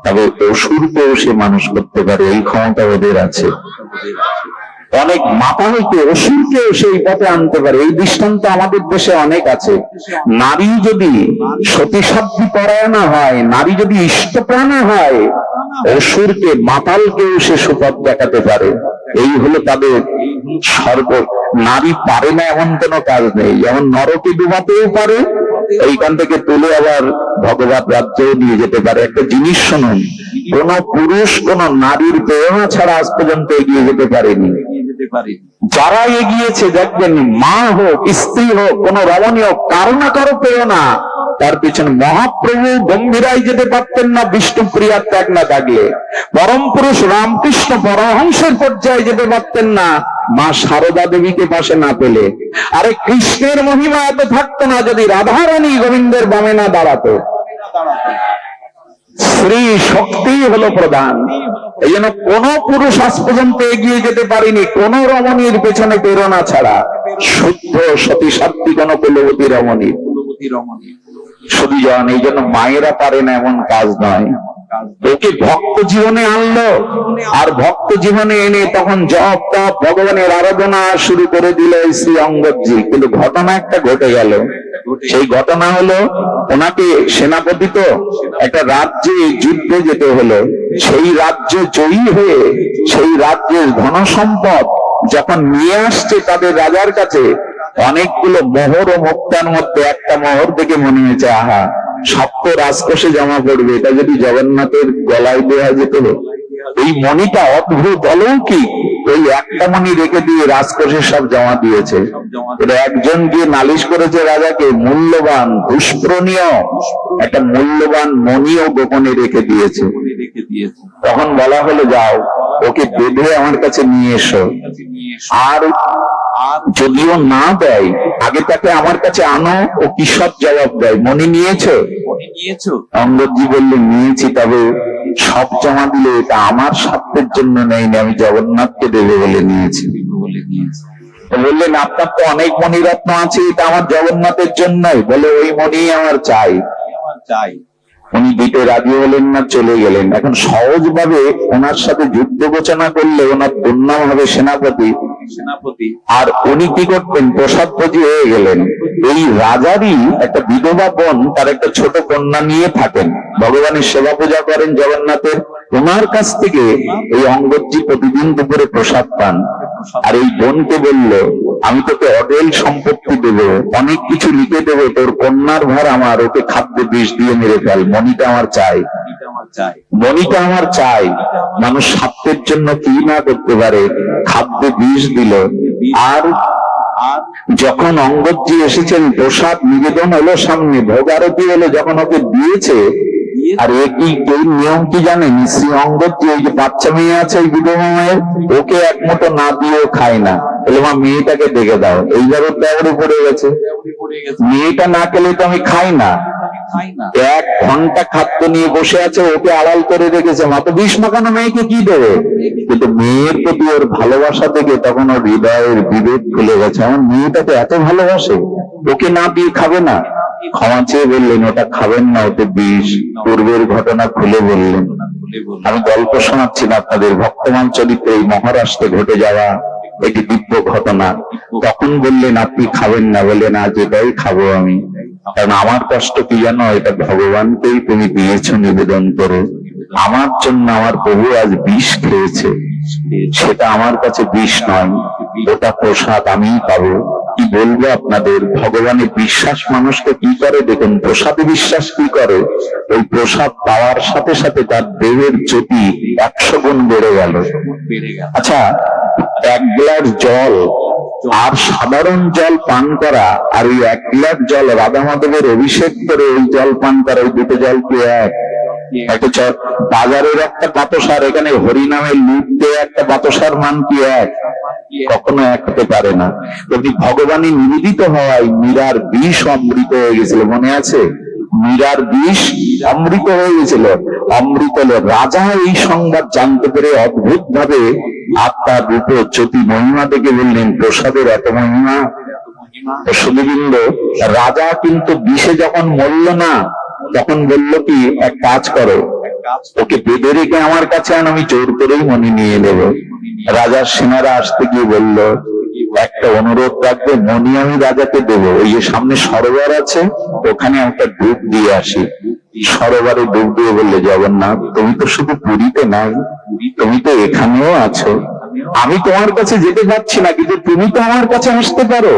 তবে অসুরকেও সে মানুষ করতে পারে, এই ক্ষমতা ওদের আছে। অনেক মাথা হইতে অসুরকেও সেই পথে আনতে পারে, এই দৃষ্টান্ত আমাদের দেশে অনেক আছে। নারী যদি সতী সাধ্বী পরায়ণা হয়, নারী যদি ইষ্টপ্রাণা হয়, অসুরকে মাতালকেও সে সুপথ দেখাতে পারে। এই হলো তাদের সর্ব। নারী পারে না এমন কোন কাজ নেই, যেমন নরকে ডুবাতেও পারে, এইখান থেকে তুলে আবার ভগবত রাজ্যেও নিয়ে যেতে পারে। একটা জিনিস শুনুন, কোন পুরুষ কোন নারীর প্রেরণা ছাড়া আজ পর্যন্ত এগিয়ে যেতে পারেনি। যারা এগিয়েছে দেখবেন, মা হোক স্ত্রী হোক কোন রমণী হোক, কারো না কারো প্রেরণা। তার পিছনে মহাপ্রভু গম্ভীরাই যেতে পারতেন না বিষ্ণুপ্রিয়ার ত্যাগ না থাকলে, পরম পুরুষ রামকৃষ্ণ পরমহংসের পর্যায়ে যেতে পারতেন না মা সারদা দেবীকে পাশে না পেলে। আরে কৃষ্ণের মহিমা এত থাকতো না যদি রাধারানী গোবিন্দের বামে না দাঁড়াতো। স্ত্রী শক্তি হলো প্রধান। এই জন্য কোন পুরুষ আজ পর্যন্ত এগিয়ে যেতে পারেনি কোন রমণীর পেছনে প্রেরণা ছাড়া। শুদ্ধ সতী সাধ্বী কোন কুলবতী রমণী শুধু জন। এই জন্য মায়েরা পারে না এমন কাজ নয়। ওকে ভক্ত জীবনে আনলো, আর ভক্ত জীবনে এনে তখন জপ তপ ভগবানের আরাধনা শুরু করে দিল শ্রী অঙ্গদজি। কিন্তু ঘটনা একটা ঘটে গেল। সেই ঘটনা হলো, ওনাকে সেনাপতি তো একটা রাজ্যে যুদ্ধে যেতে হলো। সেই রাজ্যে জয়ী হয়ে সেই রাজ্যের ধন সম্পদ যখন নিয়ে আসছে তাদের রাজার কাছে, অনেকগুলো মোহর ও মুক্তার মধ্যে একটা মোহর দেখে মনে হয়েছে, আহা সপ্ত রাজকোষে জমা পড়বে, এটা যদি জগন্নাথের গলায় দেওয়া যেত। এই মণিটা অদ্ভুত অলৌকিক, ওই একটা মণি রেখে দিয়ে রাজকোষে সব জমা দিয়েছে। এটা একজন গিয়ে নালিশ করেছে রাজাকে, মূল্যবান দুষ্প্রণীয় একটা মূল্যবান মণিও গোপনে রেখে দিয়েছে। তখন বলা হলো, যাও ওকে বেঁধে আমার কাছে নিয়ে এসো, আর যদিও না দেয় আগে তাকে আমার কাছে আনো। ও কি সব জবাব দেয়, মণি নিয়েছো? অঙ্গদজি বললেন নিয়েছি, তবে সব জমা দিলে এটা আমার স্বার্থের জন্য নেয়নি, আমি জগন্নাথকে দেবে বলে নিয়েছি। তো বললেন আপনার তো অনেক মণিরত্ন আছে, এটা আমার জগন্নাথের জন্যই। বলে ওই মণি আমার চাই। উনি দিতে রাজি হলেন না, চলে গেলেন। এখন সহজভাবে ওনার সাথে যুদ্ধ ঘোষণা করলে ওনার কন্যা হবে সেনাপতি, আর উনি কি করতেন, প্রসাদপতি হয়ে গেলেন। এই রাজারই একটা বিধবা বোন তার একটা ছোট কন্যা নিয়ে থাকেন, ভগবানের সেবা পূজা করেন জগন্নাথের। ওনার কাছ থেকে এই অঙ্গদজি প্রতিদিন দুপুরে প্রসাদ পান। আর এই বোনকে বলল আমি তোকে অডেল সম্পত্তি দেবো, অনেক কিছু লিখে দেবো, তোর কন্যার ভার আমার, ওকে খাদ্য বিষ দিয়ে মেরে ফেল, মণিটা আমার চাই, মণিটা আমার চাই। মানুষ স্বার্থের জন্য কি না করতে পারে, খাদ্য বিষ দিল। আর যখন অঙ্গদজি এসেছেন, প্রসাদ নিবেদন হলো সামনে, ভোগ আরতি হলো, যখন ওকে দিয়েছে, আর এই নিয়ম কি জানেন, শ্রী অঙ্গদজি এই যে বাচ্চা মেয়ে আছে এই বিধবা মায়ের, ওকে এক মুঠো না দিয়েও খায় না। বলে মা মেয়েটাকে দেখে দাও, এইভাবে দেওয়ারে পড়ে গেছে, মেয়েটা না খেলে তো আমি খাই না। 1 ঘন্টা খাদ্য নিয়ে বসে আছে, ওকে আড়াল করে রেখেছে, মা তো বিষ মাখানো মেয়েকে কি দেবে। কিন্তু মেয়ের প্রতি ওর ভালোবাসা থেকে তখন ওর হৃদয়ের বিবেক খুলে গেছে, আমার মেয়েটাকে এত ভালোবাসে, ওকে না দিয়ে খাবে না। ক্ষমা চেয়ে বললেন ওটা খাবেন না, ওতে বিষ। পূর্বের ঘটনা খুলে বললেন। আমি গল্প শোনাচ্ছি না আপনাদের, ভক্তমান চরিত্রে এই মহারাষ্ট্রে ঘটে যাওয়া একটি দিব্য ঘটনা। তখন বললেন আপনি খাবেন না, বললেন আজ এটাই খাবো আমি, কারণ আমার কষ্ট কি জানো, এটা ভগবানকেই তুমি দিয়েছ নিবেদন করে। আমার জন্য আমার প্রভু আজ বিষ খেয়েছে, সেটা আমার কাছে বিষ নয়, ওটা প্রসাদ আমিই পাবো। কি বলবো আপনাদের, ভগবানের বিশ্বাস মানুষকে কি করে দেখুন, প্রসাদে বিশ্বাস কি করে, ওই প্রসাদ পাওয়ার সাথে সাথে তার দেহের জ্যোতি 100 গুণ বেড়ে গেল। আচ্ছা, 1 গ্লাস জল আর সাধারণ জল পান করা, আর ওই 1 গ্লাস জল রাধা মাধবের অভিষেক করে ওই জল পান করা, ওই দুটো জল কি এক? একটা বাজারের একটা বাতাসার, এখানে হরিনামের লুটতে একটা বাতাসার মান কি এক? কখনো এক হতে পারে না। যদি ভগবানে নিবেদিত হওয়ায় মীরার বিষ অমৃত হয়ে গেছিল, মনে আছে? মীরার বিষ অমৃত হয়ে গেছিল, অমৃত হলো। রাজা এই সংবাদ জানতে পেরে অদ্ভুত ভাবে আত্মার রূপ জ্যোতি মহিমা থেকে বললেন প্রসাদের এত মহিমা। সুধীবৃন্দ, রাজা কিন্তু বিষে যখন মরল না, তখন বলল কি, এক কাজ করো, ওকে বেঁধে রেখে আমার কাছে আন, আমি জোর করেই মণি নিয়ে নেব। রাজার সেনারা আসতে গিয়ে বলল একটা অনুরোধ রাখবে, মণি আমি রাজাকে দেবো, ওই যে সামনে সরোবর আছে, ওখানে একটা ডুব দিয়ে আসি। সরোবরে ডুব দিয়ে বললে জগন্নাথ তুমি তো শুধু পুরীতে নাই, তুমি তো এখানেও আছো, আমি তোমার কাছে যেতে পারছি না, কিন্তু তুমি তো আমার কাছে আসতে পারো।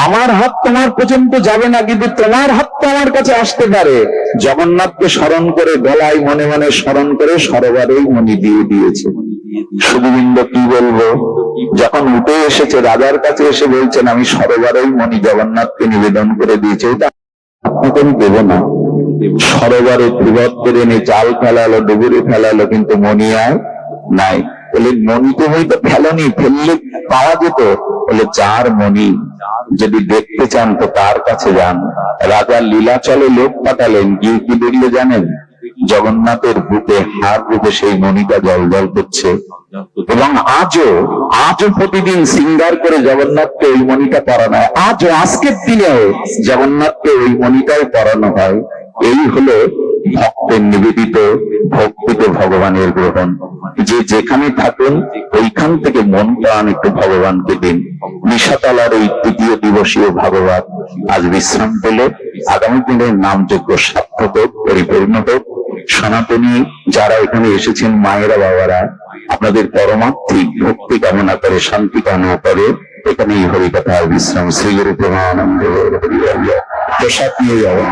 আমার হাত তোমার পর্যন্ত যাবে না, কিন্তু তোমার হাত তো আমার কাছে আসতে পারে। জগন্নাথকে স্মরণ করে, গলায় মনে মনে স্মরণ করে সরোবরেই মণি দিয়ে দিয়েছে। সুধীবৃন্দ কি বলবো, যখন উঠে এসেছে রাজার কাছে এসে বলছেন আমি সরোবরেই মণি জগন্নাথকে নিবেদন করে দিয়েছে, এটা আপনাকে আমি দেবো না। সরোবরে ত্রিবত করে এনে জাল ফেলালো, ডুবুরে ফেলালো, কিন্তু মণি আর নাই। বলে মণি তুমি তো ফেলনি, ফেললে পাওয়া যেত। বলে যার মণি যদি দেখতে চান তো তার কাছে যান। রাজা লীলাচলে লোক পাঠালেন, গিয়ে কি দেখলে জানেন, জগন্নাথের বুকে হার রূপে সেই মণিটা জল জল করছে। এবং আজও প্রতিদিন সিঙ্গার করে জগন্নাথকে ওই মণিটা পরানো হয়, আজও আজকের দিনেও জগন্নাথকে ওই মণিটাই পরানো হয়। এই হলো ভক্তের নিবেদিত ভক্তিত ভগবানের গ্রহণ। যে যেখানে থাকুন ওইখান থেকে মন প্রাণ একটু ভগবানকে দিন। নিশাতলার এই 3য় দিবসীয় ভাগবত আজ বিশ্রাম পেল, আগামী দিনের নামযোগ্য সার্থক হোক, পরিপূর্ণ হোক। সনাতনী যারা এখানে এসেছেন, মায়েরা বাবারা, আপনাদের পরমার্থিক ভক্তি কামনা করে, শান্তি কামনা করে এখানে এই হরিকথা বিশ্রাম। শ্রী গুরু প্রেমানন্দ প্রসাদ নিয়ে যাবেন।